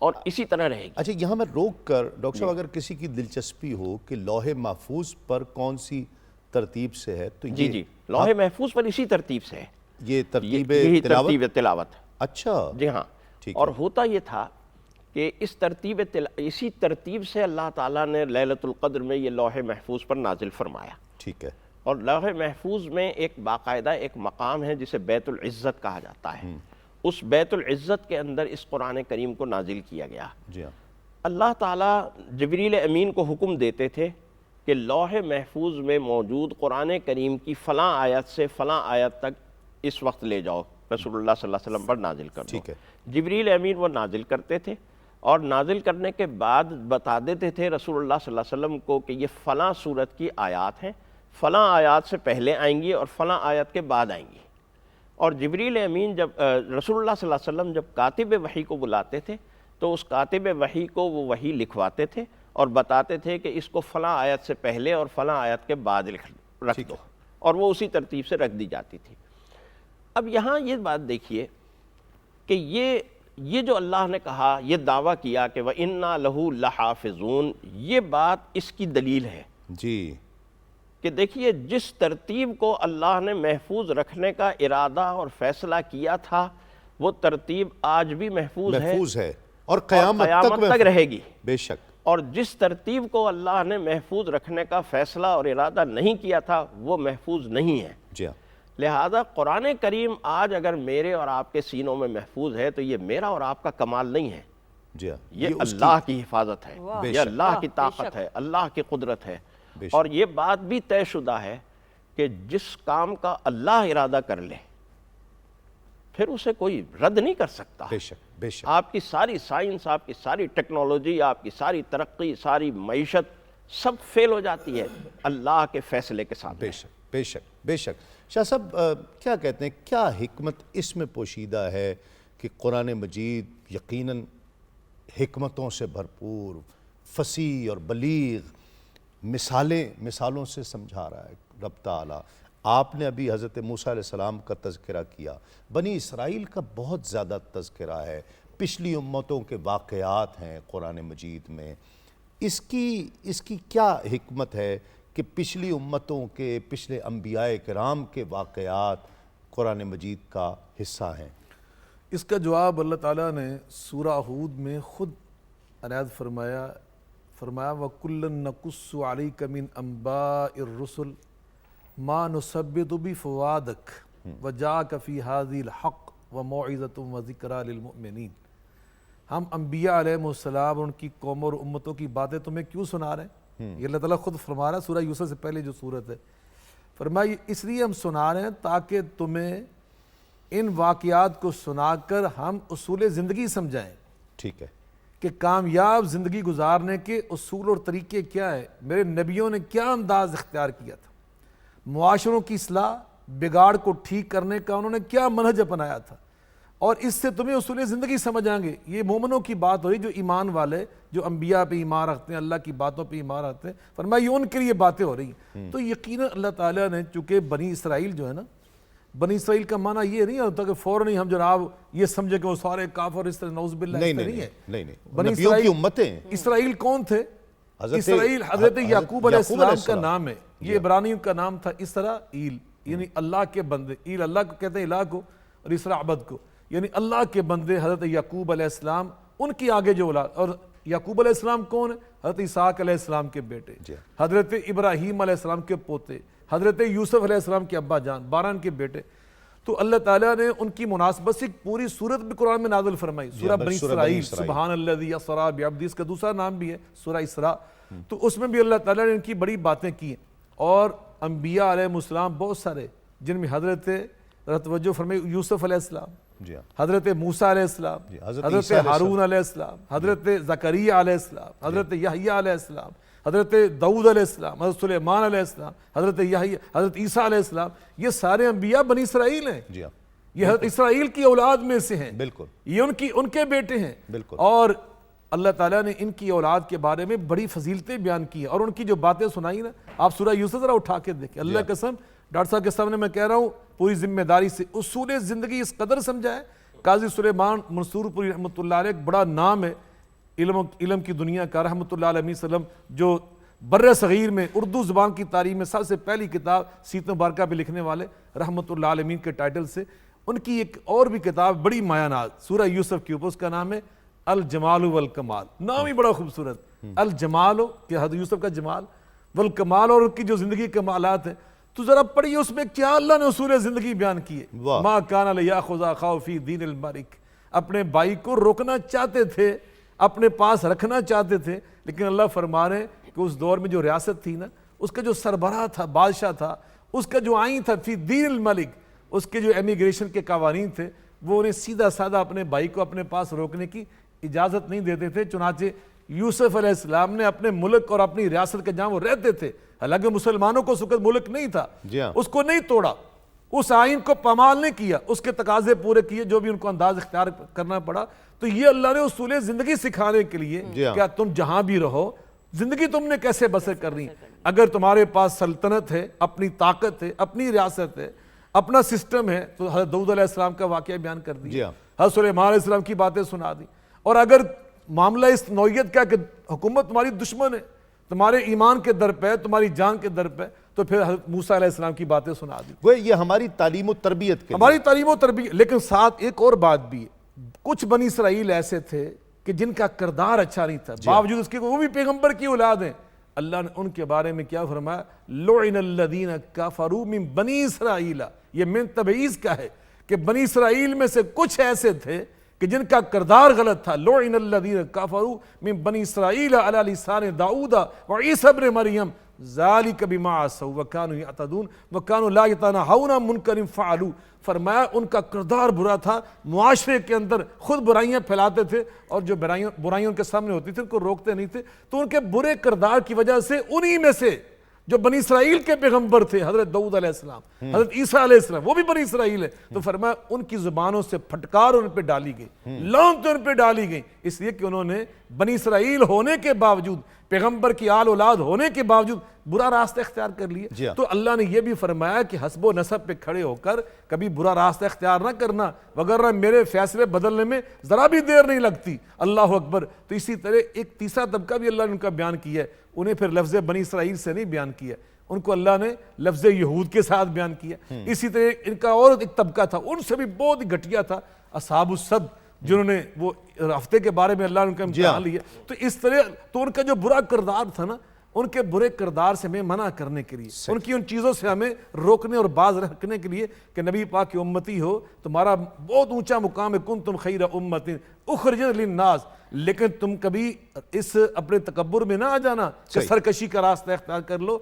اور اسی طرح رہے گی۔ اچھا یہاں میں روک کر ڈاکٹر صاحب اگر کسی کی دلچسپی ہو کہ لوح محفوظ پر کون سی ترتیب سے ہے تو جی جی، لوح محفوظ پر اسی ترتیب سے ہے، یہ ترتیب یہی تلاوت؟ ترتیب تلاوت۔ اچھا جی ہاں، ٹھیک اور ہوتا یہ تھا کہ اسی ترتیب سے اللہ تعالیٰ نے لیلۃ القدر میں یہ لوح محفوظ پر نازل فرمایا، ٹھیک ہے، اور لوح محفوظ میں ایک باقاعدہ ایک مقام ہے جسے بیت العزت کہا جاتا ہے، اس بیت العزت کے اندر اس قرآن کریم کو نازل کیا گیا۔ جی ہاں، اللہ تعالیٰ جبریل امین کو حکم دیتے تھے کہ لوح محفوظ میں موجود قرآن کریم کی فلاں آیت سے فلاں آیت تک اس وقت لے جاؤ، رسول اللہ صلی اللہ علیہ وسلم پر نازل کر دو۔ ٹھیک ہے، جبریل امین وہ نازل کرتے تھے، اور نازل کرنے کے بعد بتا دیتے تھے رسول اللہ صلی اللہ علیہ وسلم کو کہ یہ فلاں سورت کی آیات ہیں، فلاں آیات سے پہلے آئیں گی اور فلاں آیت کے بعد آئیں گی۔ اور جبریل امین جب رسول اللہ صلی اللہ علیہ وسلم جب کاتب وحی کو بلاتے تھے تو اس کاتب وحی کو وہ وحی لکھواتے تھے اور بتاتے تھے کہ اس کو فلاں آیت سے پہلے اور فلاں آیت کے بعد رکھ دو، اور وہ اسی ترتیب سے رکھ دی جاتی تھی۔ اب یہاں یہ بات دیکھیے کہ یہ جو اللہ نے کہا، یہ دعویٰ کیا کہ وَإِنَّا لَهُ لَحَافِظُونَ، یہ بات اس کی دلیل ہے جی کہ دیکھیے جس ترتیب کو اللہ نے محفوظ رکھنے کا ارادہ اور فیصلہ کیا تھا وہ ترتیب آج بھی محفوظ ہے اور قیامت تک رہے گی۔ بے شک، اور جس ترتیب کو اللہ نے محفوظ رکھنے کا فیصلہ اور ارادہ نہیں کیا تھا وہ محفوظ نہیں ہے۔ جی ہاں، لہذا قرآن کریم آج اگر میرے اور آپ کے سینوں میں محفوظ ہے تو یہ میرا اور آپ کا کمال نہیں ہے، جی ہاں، یہ اللہ کی حفاظت ہے، بے یہ شک، اللہ کی طاقت ہے، اللہ کی قدرت ہے۔ بے شک، اور یہ بات بھی طے شدہ ہے کہ جس کام کا اللہ ارادہ کر لے پھر اسے کوئی رد نہیں کر سکتا۔ بے شک، بے شک، آپ کی ساری سائنس، آپ کی ساری ٹیکنالوجی، آپ کی ساری ترقی، ساری معیشت سب فیل ہو جاتی ہے اللہ کے فیصلے کے ساتھ۔ بے شک، بے شک، بے شک۔ شاہ صاحب کیا کہتے ہیں، کیا حکمت اس میں پوشیدہ ہے کہ قرآن مجید یقیناً حکمتوں سے بھرپور، فصیح اور بلیغ مثالوں سے سمجھا رہا ہے رب تعالیٰ۔ آپ نے ابھی حضرت موسیٰ علیہ السلام کا تذکرہ کیا، بنی اسرائیل کا بہت زیادہ تذکرہ ہے، پچھلی امتوں کے واقعات ہیں قرآن مجید میں۔ اس کی کیا حکمت ہے کہ پچھلی امتوں کے، پچھلے انبیاء کرام کے واقعات قرآن مجید کا حصہ ہیں؟ اس کا جواب اللہ تعالیٰ نے سورہ ہود میں خود عنایت فرمایا وَكُلًّا نَقُصُّ عَلَيْكَ مِنْ أَنْبَاءِ الرُّسُلِ مَا نُثَبِّتُ بِفُؤَادِكَ وَجَاءَكَ فِي هَذِهِ الْحَقُّ وَمَوْعِظَةٌ وَذِكْرَىٰ لِلْمُؤْمِنِينَ۔ ہم انبیاء علیہ السلام اور ان کی قوم اور امتوں کی باتیں تمہیں کیوں سنا رہے ہیں؟ یہ اللہ تعالیٰ خود فرما رہا ہے سورہ یوسف سے پہلے جو سورت ہے، فرمایا اس لیے ہم سنا رہے ہیں تاکہ تمہیں ان واقعات کو سنا کر ہم اصول زندگی سمجھائیں، ٹھیک ہے، کہ کامیاب زندگی گزارنے کے اصول اور طریقے کیا ہیں، میرے نبیوں نے کیا انداز اختیار کیا تھا، معاشروں کی اصلاح، بگاڑ کو ٹھیک کرنے کا انہوں نے کیا منہج اپنایا تھا، اور اس سے تمہیں اصول زندگی سمجھ آئیں گے۔ یہ مومنوں کی بات ہو رہی جو ایمان والے، جو انبیاء پہ ایمان رکھتے ہیں، اللہ کی باتوں پہ ایمان رکھتے ہیں، فرمایا یہ ان کے لیے باتیں ہو رہی ہیں۔ تو یقیناً اللہ تعالیٰ نے، چونکہ بنی اسرائیل جو ہے نا، بنی اسرائیل کا معنی یہ نہیں ہوتا کہ فوراً ہی ہم جناب یہ سمجھے کہ وہ سارے کافر اس طرح، نعوذ باللہ، اس طرح نہیں ہے۔ نہیں، بنی نبیوں کی اسرائیل امتیں، اسرائیل کون تھے؟ اسرائیل حضرت یعقوب علیہ السلام کا نام ہے، یہ عبرانیوں کا نام تھا اسرائیل، یعنی اللہ کے بندے۔ ایل اللہ کو کہتے ہیں، الہ کو، اور اسرا عبد کو، یعنی اللہ کے بندے حضرت یعقوب علیہ السلام، ان کی آگے جو اولاد۔ اور یعقوب علیہ السلام کون ہے؟ حضرت اسحاق علیہ السلام کے بیٹے، حضرت ابراہیم علیہ السلام کے پوتے، حضرت یوسف علیہ السلام کے ابا جان، 12 ان کے بیٹے۔ تو اللہ تعالیٰ نے ان کی مناسبت سے پوری سورت بھی قرآن میں نازل فرمائی، سورہ بنی اسرائیل، سبحان الذی اسریٰ بعبدہ، اس کا دوسرا نام بھی ہے سورہ اسراء۔ تو اس میں بھی اللہ تعالیٰ نے ان کی بڑی باتیں کی ہیں، اور انبیاء علیہ السلام بہت سارے، جن میں حضرت توجہ فرمائی یوسف علیہ السلام، حضرت موسیٰ علیہ السلام، حضرت ہارون علیہ السلام، حضرت زکریا علیہ السلام، حضرت یحییٰ علیہ السلام، حضرت داؤد علیہ السلام، حضرت سلیمان علیہ السلام، حضرت یحییٰ، حضرت عیسیٰ علیہ السلام، یہ سارے انبیاء بنی اسرائیل ہیں، یہ حضرت اسرائیل کی اولاد میں سے ہیں، یہ ان کے بیٹے ہیں۔ اور اللہ تعالیٰ نے ان کی اولاد کے بارے میں بڑی فضیلتیں بیان کی ہیں، اور ان کی جو باتیں سنائی نا، آپ سورہ یوسف ذرا اٹھا کے دیکھیں، اللہ قسم ڈاکٹر صاحب کے سامنے میں کہہ رہا ہوں پوری ذمہ داری سے، اصول زندگی اس قدر سمجھا ہے۔ قاضی سلیمان منصور پوری رحمۃ اللہ علیہ ایک بڑا نام ہے، علم کی دنیا کا رحمۃ اللہ علیہ وسلم جو بر صغیر میں اردو زبان کی تاریخ میں سب سے پہلی کتاب سیرت مبارکہ پہ لکھنے والے رحمۃ اللہ علیہ کے ٹائٹل سے، ان کی ایک اور بھی کتاب بڑی مایہ ناز سورہ یوسف کے اوپر، اس کا نام ہے الجمال والکمال، نام ہی بڑا خوبصورت، الجمال کہ حضرت یوسف کا جمال، والکمال اور ان کی جو زندگی کے کمالات ہیں، تو ذرا پڑھیے اس میں کیا اللہ نے اصول زندگی بیان کیے۔ ما کان لیاخذ اخاه فی دین الملک، اپنے بھائی کو روکنا چاہتے تھے، اپنے پاس رکھنا چاہتے تھے، لیکن اللہ فرما رہے کہ اس دور میں جو ریاست تھی نا، اس کا جو سربراہ تھا، بادشاہ تھا، اس کا جو آئین تھا فی دین الملک، اس کے جو امیگریشن کے قوانین تھے، وہ انہیں سیدھا سادہ اپنے بھائی کو اپنے پاس روکنے کی اجازت نہیں دیتے تھے۔ چنانچہ یوسف علیہ السلام نے اپنے ملک اور اپنی ریاست کے جہاں وہ رہتے تھے، حالانکہ مسلمانوں کو اس وقت ملک نہیں تھا، اس کو نہیں توڑا، اس آئین کو پامال نہیں کیا، اس کے تقاضے پورے کیے جو بھی ان کو انداز اختیار کرنا پڑا۔ تو یہ اللہ نے اصول زندگی سکھانے کے لیے کیا تم جہاں بھی رہو، زندگی تم نے کیسے بسر کرنی ہے۔ اگر تمہارے پاس سلطنت ہے، اپنی طاقت ہے، اپنی ریاست ہے، اپنا سسٹم ہے، تو حضرت داؤد علیہ السلام کا واقعہ بیان کر دیا، حضرت سلیمان علیہ السلام کی باتیں سنا دی۔ اور اگر معاملہ اس نوعیت کا کہ حکومت تمہاری دشمن ہے، تمہارے ایمان کے در پہ، تمہاری جان کے در پہ، تو پھر حضرت موسیٰ علیہ السلام کی باتیں سنا دی۔ وہ یہ ہماری تعلیم و تربیت کے ہماری تعلیم و تربیت، لیکن ساتھ ایک اور بات بھی ہے، کچھ بنی اسرائیل ایسے تھے کہ جن کا کردار اچھا نہیں تھا، باوجود اس کے وہ بھی پیغمبر کی اولاد ہیں۔ اللہ نے ان کے بارے میں کیا فرمایا؟ لعن الذین کفروا من بنی اسرائیل، یہ من تبعیض کا ہے کہ بنی اسرائیل میں سے کچھ ایسے تھے کہ جن کا کردار غلط تھا۔ لعن الذین کفروا من بنی اسرائیل علی لسان داؤد وعیسی ابن مریم ذالک بما عصوا وکانوا یعتدون وکانوا لا یتناہون عن منکر فعلوا۔ فرمایا ان کا کردار برا تھا، معاشرے کے اندر خود برائیاں پھیلاتے تھے، اور جو برائیاں ان کے سامنے ہوتی تھی ان کو روکتے نہیں تھے۔ تو ان کے برے کردار کی وجہ سے انہی میں سے جو بنی اسرائیل کے پیغمبر تھے، حضرت داؤد علیہ السلام، حضرت عیسیٰ علیہ السلام، وہ بھی بنی اسرائیل ہے، تو فرمایا ان کی زبانوں سے پھٹکار ان پہ ڈالی گئی، لعنت ان پہ ڈالی گئی، اس لیے کہ انہوں نے بنی اسرائیل ہونے کے باوجود، پیغمبر کی آل اولاد ہونے کے باوجود برا راستہ اختیار کر لیا۔ تو اللہ نے یہ بھی فرمایا کہ حسب و نسب پہ کھڑے ہو کر کبھی برا راستہ اختیار نہ کرنا، وگرنہ میرے فیصلے بدلنے میں ذرا بھی دیر نہیں لگتی۔ اللہ اکبر۔ تو اسی طرح ایک تیسرا طبقہ بھی اللہ نے ان کا بیان کیا ہے، انہیں پھر لفظ بنی اسرائیل سے نہیں بیان کیا، ان کو اللہ نے لفظ یہود کے ساتھ بیان کیا۔ اسی طرح ان کا اور ایک طبقہ تھا، ان سے بھی بہت ہی گھٹیا تھا، اصحاب السبت، جنہوں نے وہ ہفتے کے بارے میں اللہ نے ان کا امتحان لیا۔ تو اس طرح تو ان کا جو برا کردار تھا نا، ان کے برے کردار سے ہمیں منع کرنے کے لیے، ان کی ان چیزوں سے ہمیں روکنے اور باز رکھنے کے لیے کہ نبی پاک کی امتی ہو، تمہارا بہت اونچا مقام ہے، کنتم خیر امت اخرجت للناس، لیکن تم کبھی اس اپنے تکبر میں نہ آ جانا کہ سرکشی کا راستہ اختیار کر لو۔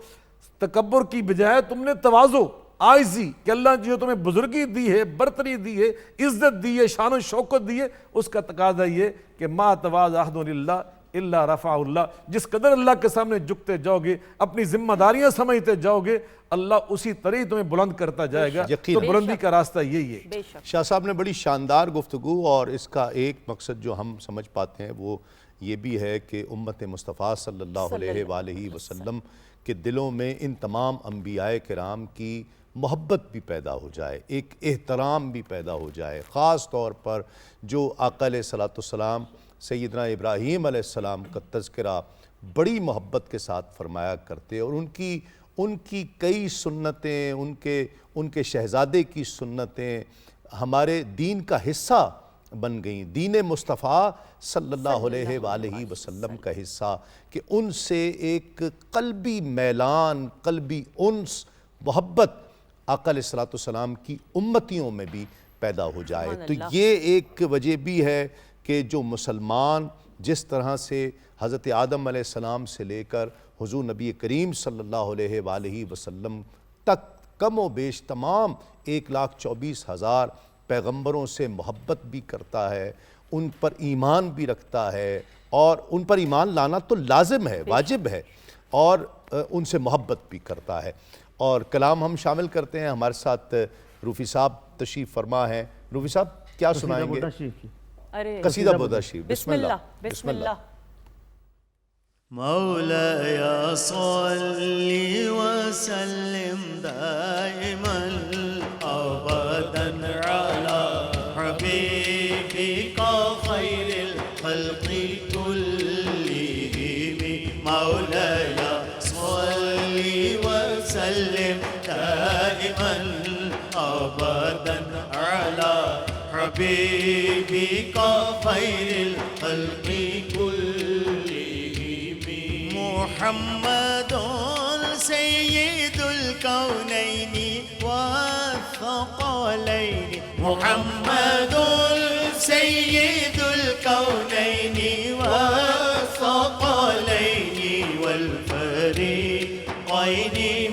تکبر کی بجائے تم نے تواضع، عاجزی، کہ اللہ جو تمہیں بزرگی دی ہے، برتری دی ہے، عزت دی ہے، شان و شوکت دی ہے، اس کا تقاضا یہ کہ ما تواضع احد للہ الا رفع اللہ، جس قدر اللہ کے سامنے جھکتے جاؤ گے، اپنی ذمہ داریاں سمجھتے جاؤ گے، اللہ اسی طرح تمہیں بلند کرتا جائے گا۔ تو بلندی کا راستہ یہی ہے۔ شاہ صاحب نے بڑی شاندار گفتگو، اور اس کا ایک مقصد جو ہم سمجھ پاتے ہیں وہ یہ بھی ہے کہ امت مصطفیٰ صلی اللہ علیہ وآلہ وسلم کے دلوں میں ان تمام انبیاء کرام کی محبت بھی پیدا ہو جائے، ایک احترام بھی پیدا ہو جائے، خاص طور پر جو آقا علیہ السلام سیدنا ابراہیم علیہ السلام کا تذکرہ بڑی محبت کے ساتھ فرمایا کرتے، اور ان کی کئی سنتیں، ان کے شہزادے کی سنتیں ہمارے دین کا حصہ بن گئیں، دین مصطفیٰ صلی اللہ علیہ وآلہ وسلم کا حصہ، کہ ان سے ایک قلبی میلان، قلبی انس، محبت آقا علیہ السلام کی امتیوں میں بھی پیدا ہو جائے۔ تو یہ ایک وجہ بھی ہے کہ جو مسلمان جس طرح سے حضرت آدم علیہ السلام سے لے کر حضور نبی کریم صلی اللہ علیہ وآلہ وسلم تک کم و بیش تمام 1,24,000 پیغمبروں سے محبت بھی کرتا ہے، ان پر ایمان بھی رکھتا ہے، اور ان پر ایمان لانا تو لازم ہے، واجب ہے، اور ان سے محبت بھی کرتا ہے۔ اور کلام ہم شامل کرتے ہیں، ہمارے ساتھ روفی صاحب تشریف فرما ہیں۔ روفی صاحب کیا سنائیں گے؟ قصیدہ بودہ شریف۔ بسم اللہ بسم اللہ۔ مولاي صل وسلم دائما ابدا على حبيبك خير الخلق كلهم مولاي صل وسلم دائما أبدا على حبيبك خير الخلق كلهم محمد سيد الكونين والثقلين محمد سيد الكونين والثقلين والفريقين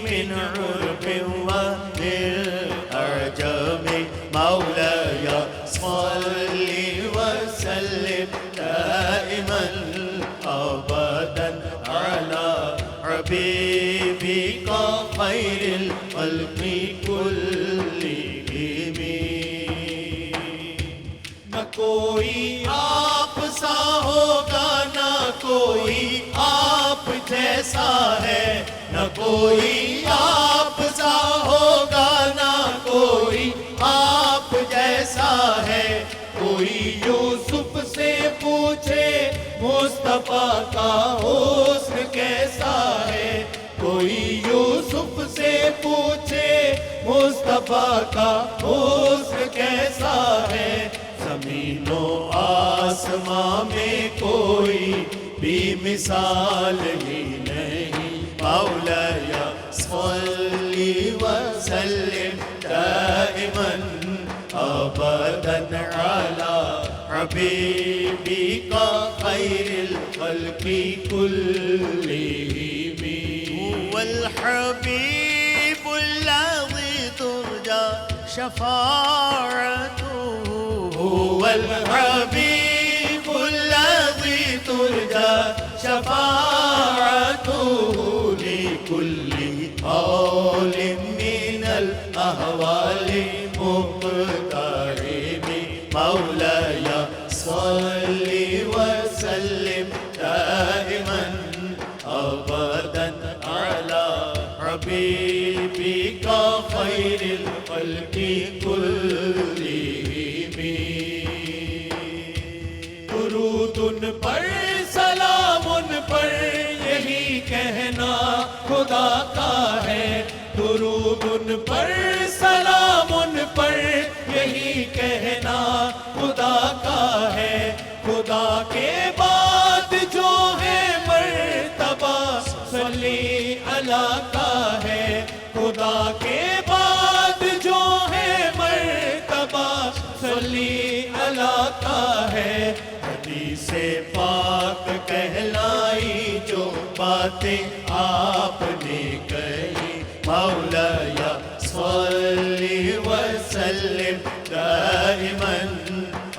من عرب وبالأعجم مولاي صل وسلم دائما أبدا على حبيبك خير الخلق كلهم نہ کوئی آپ سا ہوگا نہ کوئی آپ جیسا ہے نہ کوئی آپ سا ہوگا نہ کوئی آپ جیسا ہے کوئی یوسف سے پوچھے مصطفیٰ کا حسن کیسا ہے کوئی یوسف سے پوچھے مصطفیٰ کا حسن کیسا ہے زمین و آسماں میں کوئی بھی مثال ہی نہیں مولاي صل وسلم دائما أبدا على حبيبك خير الخلق كلهم هو الحبيب الذي ترجى شفاعته هو الحبيب الذي ترجى شفاعته لكل حول من الأهوال مقترب مولاي صل وسلم دائما أبدا على حبيبك خير الخلق كلهم درود پر سلام پر یہی کہنا خدا کا ہے درود پر سلام پر یہی کہنا خدا کا ہے خدا کے بعد جو ہے مرتبہ صلی اللہ کا ہے خدا کے بعد جو ہے مرتبہ صلی اللہ کا ہے حدیث پاک کہلائی جو باتیں آپ نے کہی مولاي صل وسلم دائما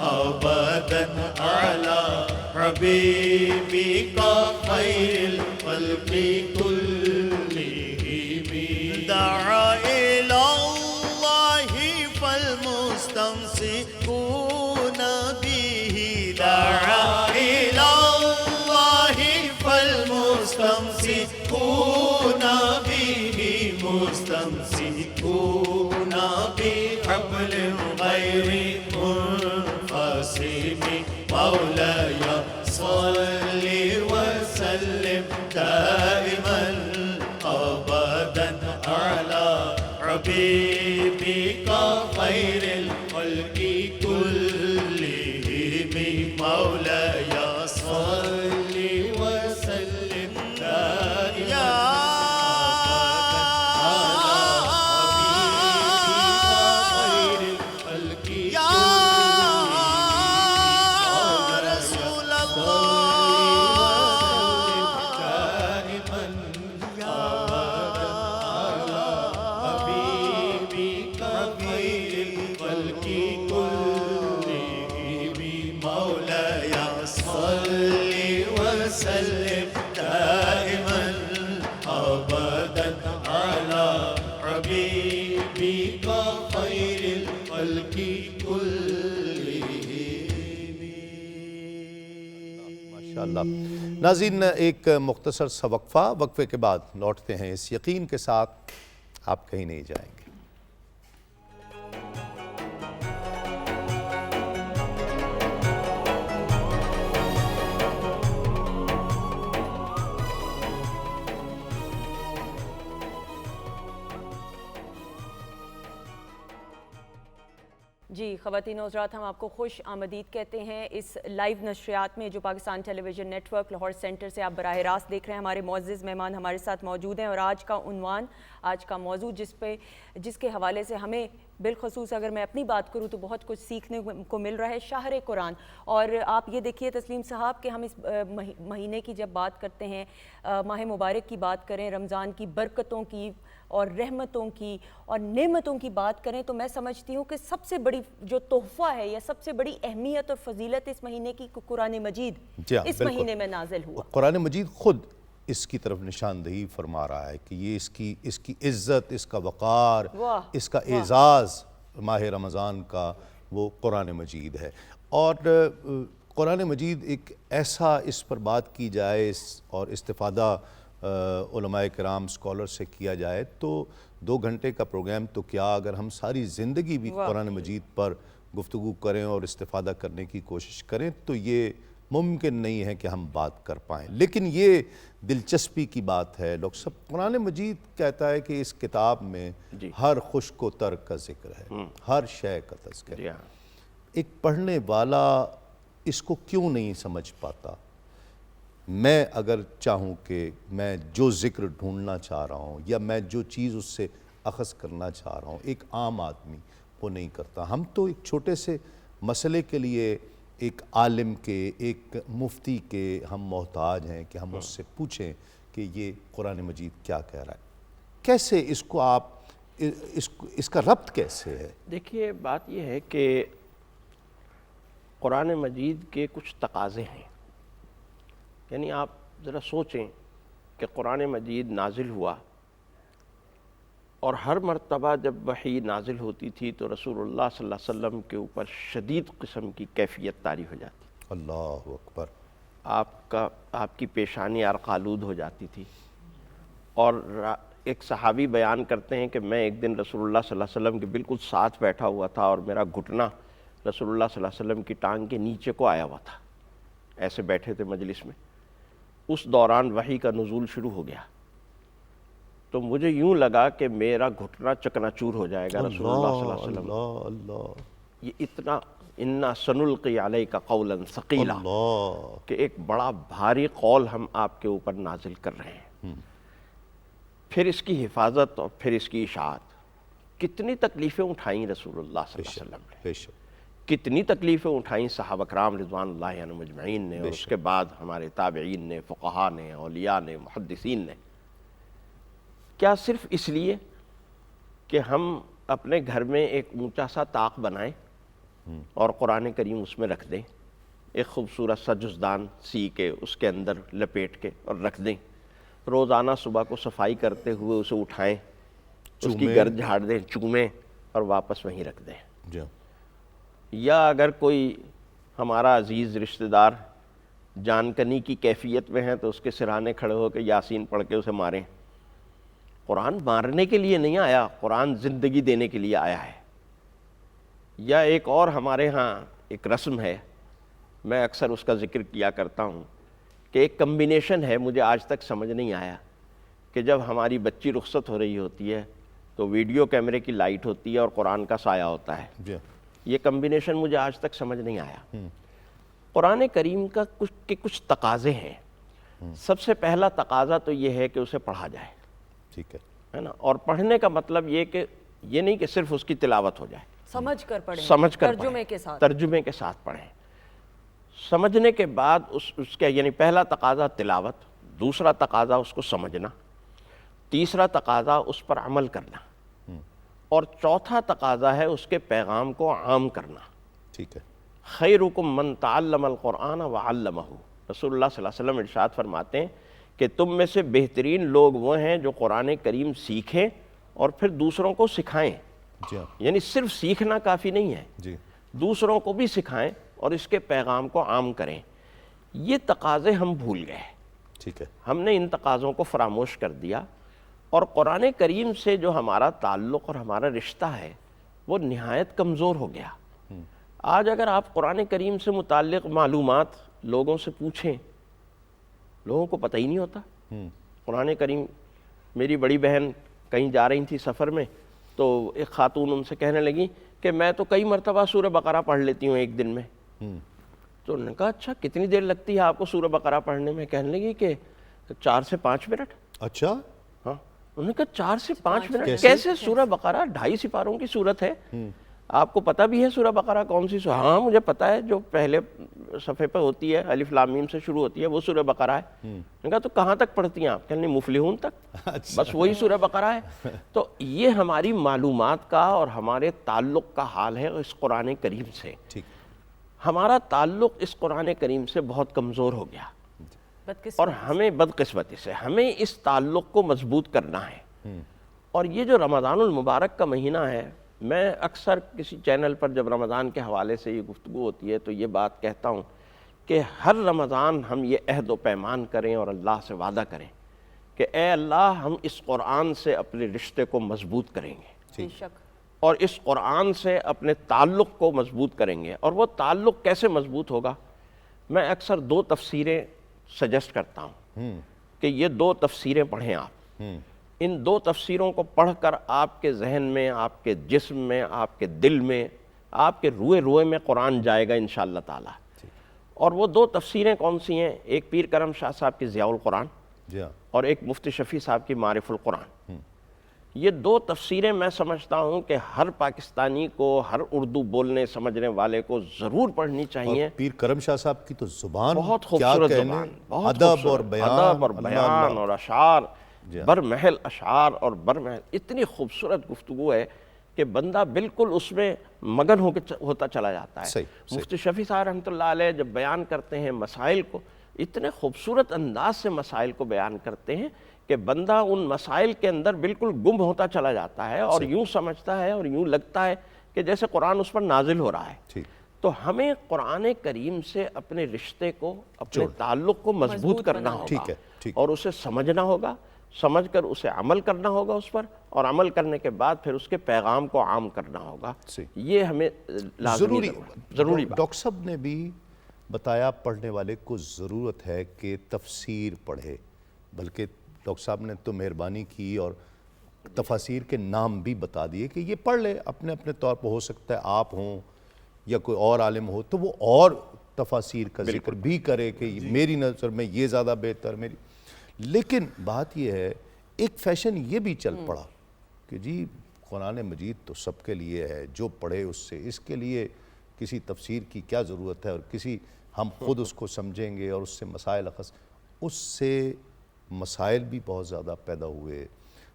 أبدا على حبيبك خير الخلق كلهم دعا إلى الله فالمستمسكون به دعا إلى الله فالمستمسكون به مستمسكون بحبل غير منفصم مولاي صل وسلم دائما أبدا على حبيبك خير الخلق كلهم مولاي صل وسلم دائما وسلم دائما أبدا على حبيبك خير الخلق كلهم ماشاءاللہ. ناظرین ایک مختصر سا وقفہ، وقفے کے بعد لوٹتے ہیں اس یقین کے ساتھ آپ کہیں نہیں جائیں گے. جی خواتین و حضرات، ہم آپ کو خوش آمدید کہتے ہیں اس لائیو نشریات میں جو Pakistan television network Lahore centre سے آپ براہ راست دیکھ رہے ہیں۔ ہمارے معزز مہمان ہمارے ساتھ موجود ہیں اور آج کا عنوان، آج کا موضوع جس کے حوالے سے ہمیں بالخصوص اگر میں اپنی بات کروں تو بہت کچھ سیکھنے کو مل رہا ہے، شہر قرآن۔ اور آپ یہ دیکھیے تسلیم صاحب کہ ہم اس مہینے کی جب بات کرتے ہیں، ماہ مبارک کی بات کریں، رمضان کی برکتوں کی اور رحمتوں کی اور نعمتوں کی بات کریں، تو میں سمجھتی ہوں کہ سب سے بڑی جو تحفہ ہے یا سب سے بڑی اہمیت اور فضیلت اس مہینے کی قرآن مجید اس مہینے میں نازل ہوا۔ قرآن مجید خود اس کی طرف نشاندہی فرما رہا ہے کہ یہ اس کی عزت، اس کا وقار، اس کا اعزاز ماہ رمضان کا وہ قرآن مجید ہے۔ اور قرآن مجید ایک ایسا، اس پر بات کی جائے اور استفادہ علماء کرام اسکالر سے کیا جائے تو 2 گھنٹے کا پروگرام تو کیا، اگر ہم ساری زندگی بھی قرآن مجید پر گفتگو کریں اور استفادہ کرنے کی کوشش کریں تو یہ ممکن نہیں ہے کہ ہم بات کر پائیں۔ لیکن یہ دلچسپی کی بات ہے، ڈاکٹر صاحب، قرآن مجید کہتا ہے کہ اس کتاب میں ہر خشک و تر کا ذکر ہے، ہر شے کا تذکر ہے۔ ایک پڑھنے والا اس کو کیوں نہیں سمجھ پاتا؟ میں اگر چاہوں کہ میں جو ذکر ڈھونڈنا چاہ رہا ہوں یا میں جو چیز اس سے اخذ کرنا چاہ رہا ہوں، ایک عام آدمی وہ نہیں کرتا۔ ہم تو ایک چھوٹے سے مسئلے کے لیے ایک عالم کے، ایک مفتی کے ہم محتاج ہیں کہ ہم اس سے پوچھیں کہ یہ قرآن مجید کیا کہہ رہا ہے۔ کیسے اس کو آپ اس کا ربط کیسے ہے؟ دیکھیے، بات یہ ہے کہ قرآن مجید کے کچھ تقاضے ہیں۔ یعنی آپ ذرا سوچیں کہ قرآن مجید نازل ہوا اور ہر مرتبہ جب وحی نازل ہوتی تھی تو رسول اللہ صلی اللہ علیہ وسلم کے اوپر شدید قسم کی کیفیت طاری ہو جاتی، اللہ اکبر، آپ کی پیشانی عرقآلود ہو جاتی تھی۔ اور ایک صحابی بیان کرتے ہیں کہ میں ایک دن رسول اللہ صلی اللہ علیہ وسلم کے بالکل ساتھ بیٹھا ہوا تھا اور میرا گھٹنا رسول اللہ صلی اللہ علیہ وسلم کی ٹانگ کے نیچے کو آیا ہوا تھا، ایسے بیٹھے تھے مجلس میں۔ اس دوران وحی کا نزول شروع ہو گیا تو مجھے یوں لگا کہ میرا گھٹنا چکنا چور ہو جائے گا رسول اللہ صلی اللہ علیہ وسلم۔ یہ اتنا انا سنلقی علیک قولا ثقیلا کہ ایک بڑا بھاری قول ہم آپ کے اوپر نازل کر رہے ہیں۔ پھر اس کی حفاظت اور پھر اس کی اشاعت، کتنی تکلیفیں اٹھائیں رسول اللہ صلی اللہ علیہ وسلم نے، کتنی تکلیفیں اٹھائیں صحابہ کرام رضوان اللہ علیہم مجمعین نے، اور اس کے بعد ہمارے تابعین نے، فقہاء نے، اولیاء نے، محدثین نے۔ کیا صرف اس لیے کہ ہم اپنے گھر میں ایک اونچا سا طاق بنائیں اور قرآن کریم اس میں رکھ دیں، ایک خوبصورت سا جزدان سی کے اس کے اندر لپیٹ کے اور رکھ دیں، روزانہ صبح کو صفائی کرتے ہوئے اسے اٹھائیں، اس کی گرد جھاڑ دیں، چومیں اور واپس وہیں رکھ دیں؟ یا اگر کوئی ہمارا عزیز رشتہ دار جان کنی کی کیفیت میں ہے تو اس کے سرانے کھڑے ہو کے یاسین پڑھ کے اسے ماریں؟ قرآن مارنے کے لیے نہیں آیا، قرآن زندگی دینے کے لیے آیا ہے۔ یا ایک اور ہمارے ہاں ایک رسم ہے، میں اکثر اس کا ذکر کیا کرتا ہوں کہ ایک کمبینیشن ہے، مجھے آج تک سمجھ نہیں آیا، کہ جب ہماری بچی رخصت ہو رہی ہوتی ہے تو ویڈیو کیمرے کی لائٹ ہوتی ہے اور قرآن کا سایہ ہوتا ہے۔ یہ کمبینیشن مجھے آج تک سمجھ نہیں آیا۔ قرآن کریم کا کچھ تقاضے ہیں۔ سب سے پہلا تقاضا تو یہ ہے کہ اسے پڑھا جائے، ٹھیک ہے نا؟ اور پڑھنے کا مطلب یہ نہیں کہ صرف اس کی تلاوت ہو جائے، سمجھ کر پڑھیں، سمجھ کر ترجمے کے ساتھ پڑھیں۔ سمجھنے کے بعد اس کا یعنی پہلا تقاضا تلاوت، دوسرا تقاضا اس کو سمجھنا، تیسرا تقاضا اس پر عمل کرنا، اور چوتھا تقاضا ہے اس کے پیغام کو عام کرنا۔ ٹھیک ہے۔ خیرکم من تعلم القرآن وعلمہ، رسول اللہ صلی اللہ علیہ وسلم ارشاد فرماتے ہیں کہ تم میں سے بہترین لوگ وہ ہیں جو قرآن کریم سیکھیں اور پھر دوسروں کو سکھائیں۔ یعنی صرف سیکھنا کافی نہیں ہے، دوسروں کو بھی سکھائیں اور اس کے پیغام کو عام کریں۔ یہ تقاضے ہم بھول گئے، ٹھیک ہے، ہم نے ان تقاضوں کو فراموش کر دیا، اور قرآن کریم سے جو ہمارا تعلق اور ہمارا رشتہ ہے وہ نہایت کمزور ہو گیا۔ آج اگر آپ قرآن کریم سے متعلق معلومات لوگوں سے پوچھیں، لوگوں کو پتہ ہی نہیں ہوتا۔ قرآن کریم، میری بڑی بہن کہیں جا رہی تھی سفر میں تو ایک خاتون ان سے کہنے لگی کہ میں تو کئی مرتبہ سورہ بقرہ پڑھ لیتی ہوں ایک دن میں. تو انہوں نے کہا اچھا کتنی دیر لگتی ہے آپ کو سورہ بقرہ پڑھنے میں؟ کہنے لگی کہ 4 سے 5 منٹ. اچھا ہاں انہوں نے کہا 4 سے 5 منٹ کیسے؟ سورہ بقرہ 2.5 سپاروں کی سورت ہے. آپ کو پتہ بھی ہے سورہ بقرہ کون سی سورہ؟ ہاں مجھے پتہ ہے، جو پہلے صفحے پہ ہوتی ہے الف لام میم سے شروع ہوتی ہے وہ سورہ بقرہ ہے. میں نے کہا تو کہاں تک پڑھتی ہیں آپ؟ کہنے مفلحون تک، بس وہی سورہ بقرہ ہے. تو یہ ہماری معلومات کا اور ہمارے تعلق کا حال ہے اس قرآن کریم سے. ٹھیک. ہمارا تعلق اس قرآن کریم سے بہت کمزور ہو گیا، اور ہمیں بدقسمتی سے ہمیں اس تعلق کو مضبوط کرنا ہے. اور یہ جو رمضان المبارک کا مہینہ ہے، میں اکثر کسی چینل پر جب رمضان کے حوالے سے یہ گفتگو ہوتی ہے تو یہ بات کہتا ہوں کہ ہر رمضان ہم یہ عہد و پیمان کریں اور اللہ سے وعدہ کریں کہ اے اللہ ہم اس قرآن سے اپنے رشتے کو مضبوط کریں گے، بے شک، اور اس قرآن سے اپنے تعلق کو مضبوط کریں گے. اور وہ تعلق کیسے مضبوط ہوگا؟ میں اکثر 2 تفسیریں سجیسٹ کرتا ہوں کہ یہ 2 تفسیریں پڑھیں آپ. ان 2 تفسیروں کو پڑھ کر آپ کے ذہن میں، آپ کے جسم میں، آپ کے دل میں، آپ کے روئے روئے میں قرآن جائے گا انشاءاللہ تعالی. اور وہ 2 تفسیریں کون سی ہیں؟ ایک پیر کرم شاہ صاحب کی ضیاء القرآن اور ایک مفتی شفیع صاحب کی معارف القرآن. یہ 2 تفسیریں میں سمجھتا ہوں کہ ہر پاکستانی کو، ہر اردو بولنے سمجھنے والے کو ضرور پڑھنی چاہیے. پیر کرم شاہ صاحب کی تو زبان بہت کیا خوبصورت کہنے، زبان، بہت ادب اور بیان اور اشعار، برمحل اشعار اور برمحل، اتنی خوبصورت گفتگو ہے کہ بندہ بالکل اس میں مگن ہوتا چلا جاتا ہے. مفتی شفیع صاحب رحمۃ اللہ علیہ جب بیان کرتے ہیں مسائل کو، اتنے خوبصورت انداز سے مسائل کو بیان کرتے ہیں کہ بندہ ان مسائل کے اندر بالکل گم ہوتا چلا جاتا ہے اور یوں سمجھتا ہے اور یوں لگتا ہے کہ جیسے قرآن اس پر نازل ہو رہا ہے. تو ہمیں قرآن کریم سے اپنے رشتے کو، اپنے تعلق کو مضبوط کرنا ہوگا اور اسے سمجھنا ہوگا، سمجھ کر اسے عمل کرنا ہوگا اس پر، اور عمل کرنے کے بعد پھر اس کے پیغام کو عام کرنا ہوگا. یہ ہمیں ضروری بات. ڈاکٹر صاحب نے بھی بتایا پڑھنے والے کو ضرورت ہے کہ تفسیر پڑھے، بلکہ ڈاکٹر صاحب نے تو مہربانی کی اور تفاسیر کے نام بھی بتا دیے کہ یہ پڑھ لے اپنے اپنے طور پر. ہو سکتا ہے آپ ہوں یا کوئی اور عالم ہو تو وہ اور تفاسیر کا ذکر بھی کرے کہ میری نظر میں یہ زیادہ بہتر میری. لیکن بات یہ ہے، ایک فیشن یہ بھی چل پڑا کہ جی قرآن مجید تو سب کے لیے ہے، جو پڑھے اس سے، اس کے لیے کسی تفسیر کی کیا ضرورت ہے، اور کسی ہم خود اس کو سمجھیں گے اور اس سے مسائل اس سے مسائل بھی بہت زیادہ پیدا ہوئے،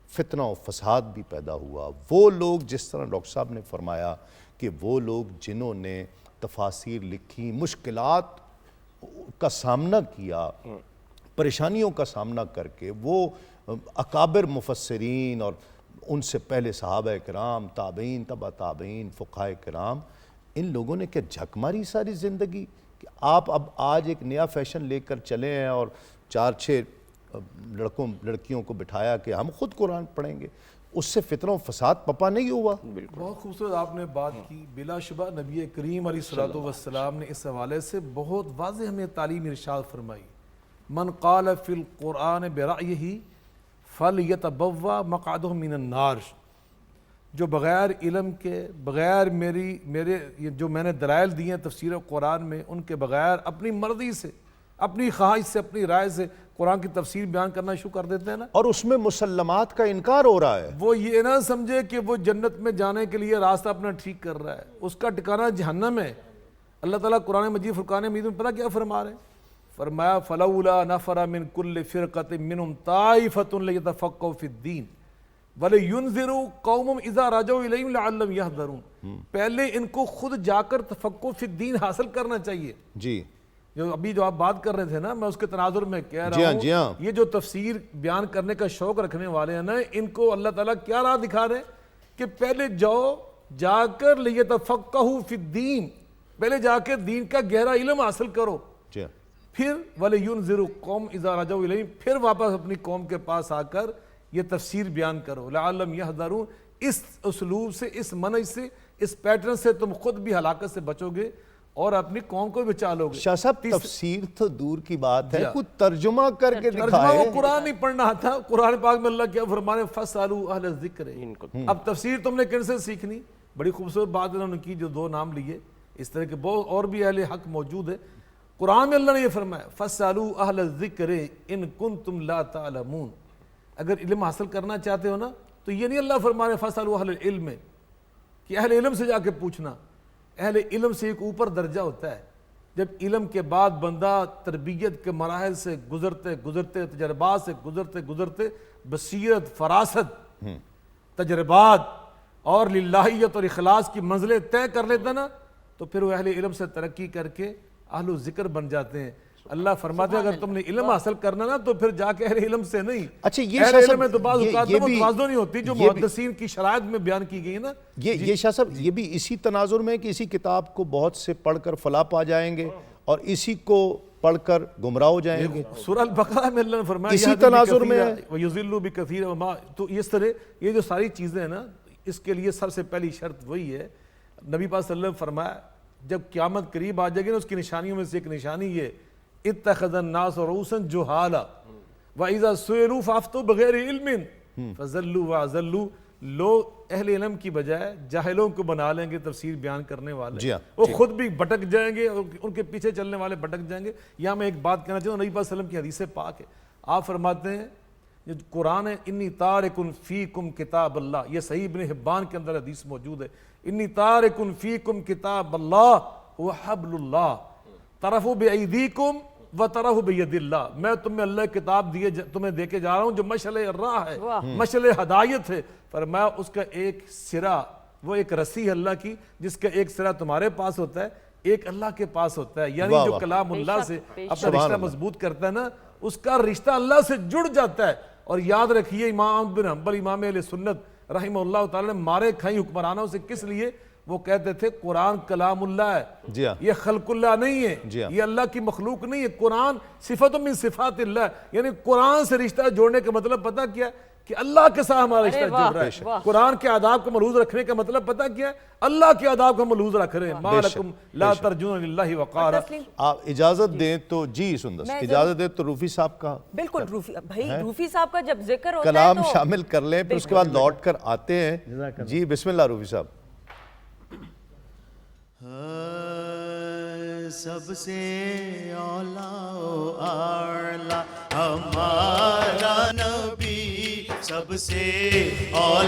فتنہ و فساد بھی پیدا ہوا. وہ لوگ جس طرح ڈاکٹر صاحب نے فرمایا کہ وہ لوگ جنہوں نے تفاسیر لکھی، مشکلات کا سامنا کیا، پریشانیوں کا سامنا کر کے، وہ اکابر مفسرین اور ان سے پہلے صحابہ کرام، تابعین، تبع تابعین، فقہاء کرام، ان لوگوں نے کیا جھک ماری ساری زندگی کہ آپ اب آج ایک نیا فیشن لے کر چلے ہیں اور 4-6 لڑکیوں کو بٹھایا کہ ہم خود قرآن پڑھیں گے. اس سے فتنہ و فساد پپا نہیں ہوا. بہت خوبصورت آپ نے بات کی. بلا شبہ نبی کریم علیہ الصلوۃ والسلام نے اس حوالے سے بہت واضح ہمیں تعلیم ارشاد فرمائی. من قال فی القرآن برأیہ فلیتبوأ مقعدہ من النار. جو بغیر علم کے، بغیر میرے جو میں نے دلائل دیے ہیں تفسیر قرآن میں، ان کے بغیر اپنی مرضی سے، اپنی خواہش سے، اپنی رائے سے قرآن کی تفسیر بیان کرنا شروع کر دیتے ہیں نا، اور اس میں مسلمات کا انکار ہو رہا ہے. وہ یہ نہ سمجھے کہ وہ جنت میں جانے کے لیے راستہ اپنا ٹھیک کر رہا ہے، اس کا ٹھکانہ جہنم ہے. اللہ تعالیٰ قرآن مجید فرقان حمید میں پتہ کیا فرما رہے ہیں؟ فرمایا فلولا نفر من کل فرقۃ منہم طائفۃ لیتفقہوا فی الدین وَلِيُنذِرُوا قَوْمٌ اِذَا رَجَعُوا إِلَيْهِمْ لَعَلَّهُمْ يَحْذَرُونَ. پہلے ان کو خود جا کر تفقہ فی الدین حاصل کرنا چاہیے. جی جو ابھی جو آپ بات کر رہے تھے نا، میں اس کے تناظر میں کہہ رہا ہوں، یہ جو تفسیر بیان کرنے کا شوق رکھنے والے ہیں نا، ان کو اللہ تعالیٰ کیا راہ دکھا رہے ہیں کہ پہلے جاؤ، جا کر لیتفقہوا فی الدین، پہلے جا کے دین کا گہرا علم حاصل کرو، پھر وَلِيُنذِرُوا قَوْمٌ اِذَا رَجَعُوا إِلَيْهِمْ، پھر واپس اپنی قوم کے پاس آ کر یہ تفسیر بیان کرو. لعلہم یحذرون. اس اسلوب سے، اس منہج سے، اس پیٹرن سے تم خود بھی ہلاکت سے بچو گے اور اپنی قوم کو بچا لو گے. شاہ صاحب تفسیر تو دور کی بات ہے، کوئی ترجمہ کر کے دکھائے. ترجمہ وہ قرآن نہیں پڑھنا آتا. قرآن پاک میں اللہ کیا فرمانے فَاسْأَلُوا أَهْلَ الذِّكْرِ. اب تفسیر تم نے کن سے سیکھنی؟ بڑی خوبصورت بات انہوں نے کی جو دو نام لیے. اس طرح کے بہت اور بھی اہل حق موجود ہے. قرآن میں اللہ نے یہ فرمایا فَاسْأَلُوا أَهْلَ الذِّكْرِ إِن كُنتُمْ لَا تَعْلَمُونَ. اگر علم حاصل کرنا چاہتے ہو نا تو یہ نہیں اللہ فرما رہے فَاسْأَلُوا أَهْلَ الْعِلْمِ کہ اہل علم سے جا کے پوچھنا. اہل علم سے ایک اوپر درجہ ہوتا ہے. جب علم کے بعد بندہ تربیت کے مراحل سے گزرتے گزرتے, تجربات سے گزرتے گزرتے بصیرت, فراست, تجربات اور للہیت اور اخلاص کی منزلیں طے کر لیتا نا, تو پھر وہ اہل علم سے ترقی کر کے اہل ذکر بن جاتے ہیں. اللہ فرماتے ہیں اگر تم نے علم حاصل کرنا نا تو پھر جا کے اہل علم سے نہیں. اچھا یہ اہل شاہ علم صاحب میں تو بعض اوقات یہ وہ بھی توازن نہیں ہوتی جو محدثین کی شرائط میں بیان کی گئی ہے نا. یہ شاہ صاحب یہ بھی اسی تناظر میں کہ اسی کتاب کو بہت سے پڑھ کر فلاح پا جائیں گے اور اسی کو پڑھ کر گمراہ ہو جائیں گے. سورہ البقرہ میں اللہ نے فرمایا اسی تناظر میں وَيُضِلُّ بِكَثِيرٍ وَمَا, تو اس طرح یہ جو ساری چیزیں ہیں نا, اس کے لیے سب سے پہلی شرط وہی ہے. نبی پاک صلی اللہ علیہ وسلم فرمایا جب قیامت قریب آ جائے گی نا, اس کی نشانیوں میں سے ایک نشانی یہ اتخذ الناس رؤوسا جہالا واذا سئلوا فافتوا بغیر علم فضلوا واضلوا. لوگ اہل علم کی بجائے جاہلوں کو بنا لیں گے تفسیر بیان کرنے والے, وہ خود بھی بھٹک جائیں گے اور ان کے پیچھے چلنے والے بھٹک جائیں گے. یہاں میں ایک بات کہنا چاہتا ہوں, نبی پاک صلی اللہ علیہ وسلم کی حدیث پاک ہے, آپ فرماتے ہیں جو قرآن ہے انی تارکن فیکم کتاب اللہ, یہ صحیح ابن حبان کے اندر حدیث موجود ہے, انی تارکن فیکم کتاب اللہ وحبل اللہ طرفوا بایدیکم وطرفوا بید اللہ. میں تمہیں اللہ کی کتاب تمہیں دے کے جا رہا ہوں جو مشعل راہ ہے, مشعل ہدایت ہے. فرمایا اس کا ایک سرا, وہ ایک رسی ہے اللہ کی, جس کا ایک سرا تمہارے پاس ہوتا ہے, ایک اللہ کے پاس ہوتا ہے. یعنی جو کلام اللہ سے اپنا رشتہ مضبوط کرتا ہے نا, اس کا رشتہ اللہ سے جڑ جاتا ہے. اور یاد رکھیے امام احمد بن حنبل امام اہل سنت رحمہ اللہ تعالی نے مارے کھائیں حکمرانوں سے, کس لیے؟ وہ کہتے تھے قرآن کلام اللہ ہے, یہ خلق اللہ نہیں ہے, یہ اللہ کی مخلوق نہیں ہے. قرآن صفت من صفات اللہ, یعنی قرآن سے رشتہ جوڑنے کا مطلب پتہ کیا ہے کہ اللہ کے ساتھ ہمارا رشتہ جڑ رہا ہے. قرآن کے آداب کو ملحوظ رکھنے کا مطلب پتہ کیا ہے؟ اللہ کے آداب کو ملحوظ رکھ رہے ہیں. ما لکم لا ترجون للہ وقارا. آپ اجازت دیں تو جی سندس اجازت دیں تو روفی صاحب کا بالکل بھائی روفی صاحب کا جب ذکر ہوتا ہے کلام شامل کر لیں, پھر اس کے بعد لوٹ کر آتے ہیں. جی بسم اللہ روفی صاحب. سب سے اولا و اعلیٰ ہمارا نبی, سب سے اولا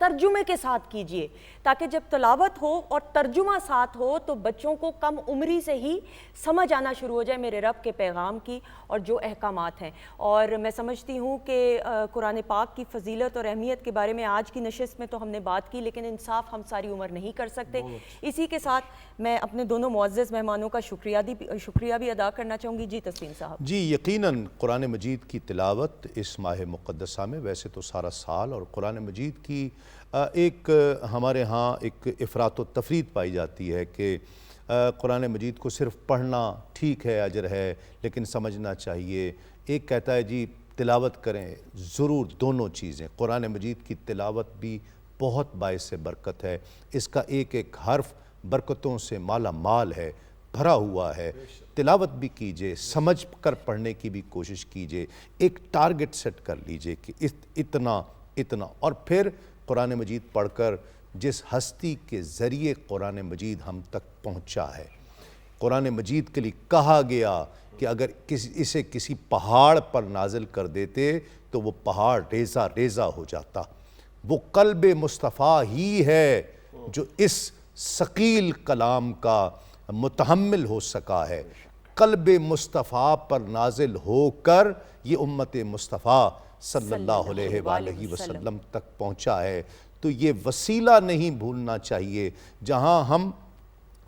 ترجمے کے ساتھ کیجئے، تاکہ جب تلاوت ہو اور ترجمہ ساتھ ہو تو بچوں کو کم عمری سے ہی سمجھ آنا شروع ہو جائے میرے رب کے پیغام کی اور جو احکامات ہیں۔ اور میں سمجھتی ہوں کہ قرآن پاک کی فضیلت اور اہمیت کے بارے میں آج کی نشست میں تو ہم نے بات کی، لیکن انصاف ہم ساری عمر نہیں کر سکتے۔ اسی کے ساتھ میں اپنے دونوں معزز مہمانوں کا شکریہ بھی ادا کرنا چاہوں گی۔ جی تسلیم صاحب۔ جی یقیناً قرآن مجید کی تلاوت اس ماہ مقدسہ میں، ویسے تو سارا سال، اور قرآن مجید کی ایک ہمارے ہاں ایک افراط و تفریط پائی جاتی ہے کہ قرآن مجید کو صرف پڑھنا ٹھیک ہے، اجر ہے، لیکن سمجھنا چاہیے۔ ایک کہتا ہے جی تلاوت کریں، ضرور دونوں چیزیں، قرآن مجید کی تلاوت بھی بہت باعث برکت ہے، اس کا ایک ایک حرف برکتوں سے مالا مال ہے، بھرا ہوا ہے۔ تلاوت بھی کیجئے، سمجھ کر پڑھنے کی بھی کوشش کیجئے، ایک ٹارگٹ سیٹ کر لیجئے کہ اتنا، اور پھر قرآن مجید پڑھ کر جس ہستی کے ذریعے قرآن مجید ہم تک پہنچا ہے، قرآن مجید کے لیے کہا گیا کہ اگر اسے کسی پہاڑ پر نازل کر دیتے تو وہ پہاڑ ریزہ ریزہ ہو جاتا۔ وہ قلب مصطفیٰ ہی ہے جو اس ثقیل کلام کا متحمل ہو سکا ہے۔ قلب مصطفیٰ پر نازل ہو کر یہ امت مصطفیٰ صلی اللہ علیہ وآلہ وسلم تک پہنچا ہے۔ تو یہ وسیلہ نہیں بھولنا چاہیے، جہاں ہم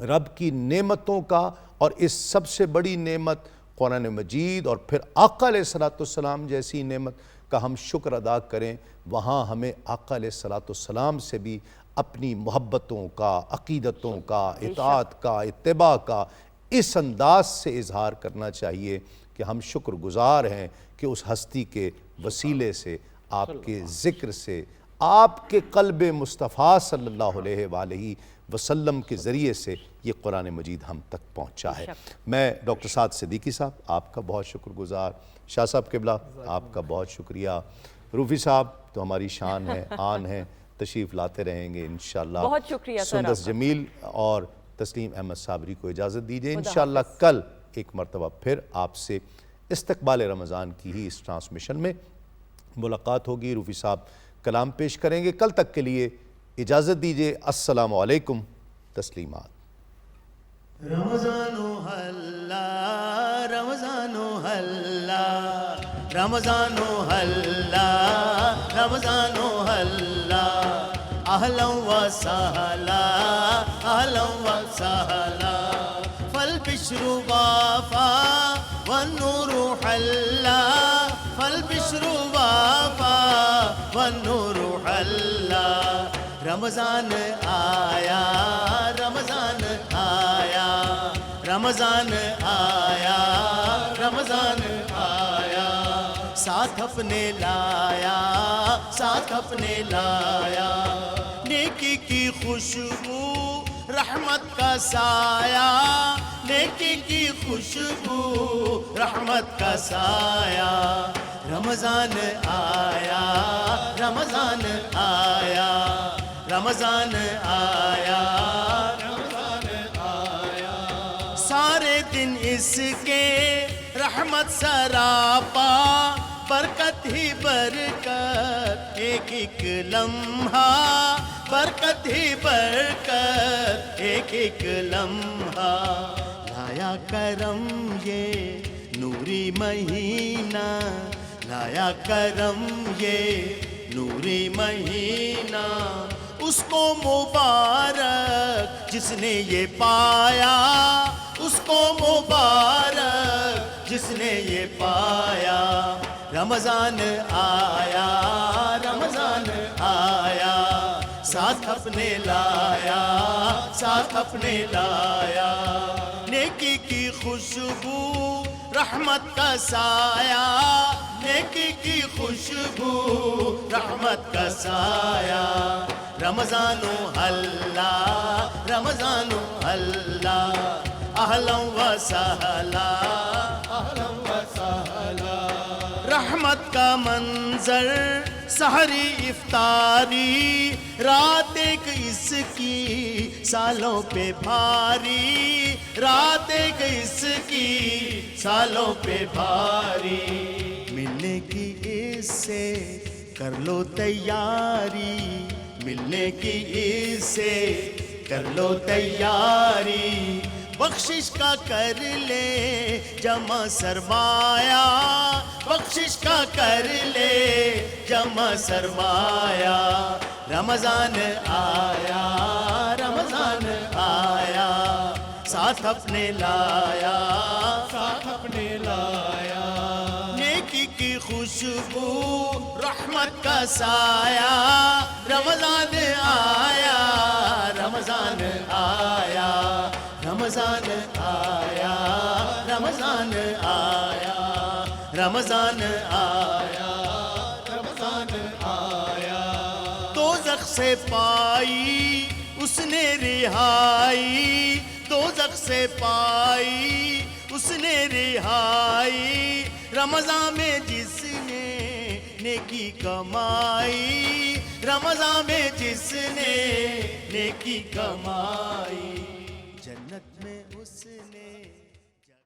رب کی نعمتوں کا، اور اس سب سے بڑی نعمت قرآن مجید اور پھر آقا علیہ السلام جیسی نعمت کا ہم شکر ادا کریں، وہاں ہمیں آقا علیہ السلام سے بھی اپنی محبتوں کا، عقیدتوں کا، اطاعت کا، اتباع کا اس انداز سے اظہار کرنا چاہیے کہ ہم شکر گزار ہیں کہ اس ہستی کے وسیلے سے، آپ کے ذکر سے، آپ کے قلب مصطفیٰ صلی اللہ علیہ وآلہ وسلم کے ذریعے سے یہ قرآن مجید ہم تک پہنچا ہے۔ میں ڈاکٹر سعد صدیقی صاحب آپ کا بہت شکر گزار، شاہ صاحب قبلہ آپ کا بہت شکریہ، روفی صاحب تو ہماری شان ہے، آن ہے، تشریف لاتے رہیں گے انشاءاللہ۔ بہت شکریہ سر۔ سندس جمیل اور تسلیم احمد صابری کو اجازت دیجئے، انشاءاللہ کل ایک مرتبہ پھر آپ سے استقبال رمضان کی ہی اس ٹرانسمیشن میں ملاقات ہوگی۔ روفی صاحب کلام پیش کریں گے، کل تک کے لیے اجازت دیجئے، السلام علیکم، تسلیمات۔ رمضان حلا رمضان حلا رمضان حلا رمضان حلا اهلا وسهلا اهلا وسهلا فالبشر وافا والنور حلا فالبشر وافا والنور حلا رمضان آیا رمضان آیا رمضان آیا رمضان آیا ساتھ اپنے لایا ساتھ اپنے لایا نیکی کی خوشبو رحمت کا سایہ نیکی کی خوشبو رحمت کا سایہ رمضان آیا رمضان آیا رمضان آیا رمضان آیا سارے دن اس کے رحمت سراپا برکت ہی برکت ایک ایک لمحہ برکت ہی برکت ایک ایک لمحہ لایا کرم یہ نوری مہینہ لایا کرم یہ نوری مہینہ اس کو مبارک جس نے یہ پایا اس کو مبارک جس نے یہ پایا رمضان آیا رمضان آیا ساتھ اپنے لایا ساتھ اپنے لایا نیکی کی خوشبو رحمت کا سایہ نیکی کی خوشبو رحمت کا سایہ رمضان حلا رمضان حلا اہلا و سہلا اہلا و سہلا رحمت کا منظر سحری افطاری رات ایک اس کی سالوں پہ بھاری رات ایک اس کی سالوں پہ بھاری ملنے کی اس سے کر لو تیاری ملنے کی اس سے کر لو تیاری بخشش کا کر لے جمع سرمایہ بخشش کا کر لے جمع سرمایہ رمضان آیا رمضان آیا ساتھ اپنے لایا ساتھ اپنے لایا نیکی کی خوشبو رحمت کا سایہ رمضان آیا رمضان آیا رمضان آیا رمضان آیا رمضان آیا رمضان آیا دوزخ سے پائی اس نے رہائی دوزخ سے پائی اس نے رہائی رمضان میں جس نے نیکی کمائی رمضان میں جس نے نیکی کمائی جنت میں اس نے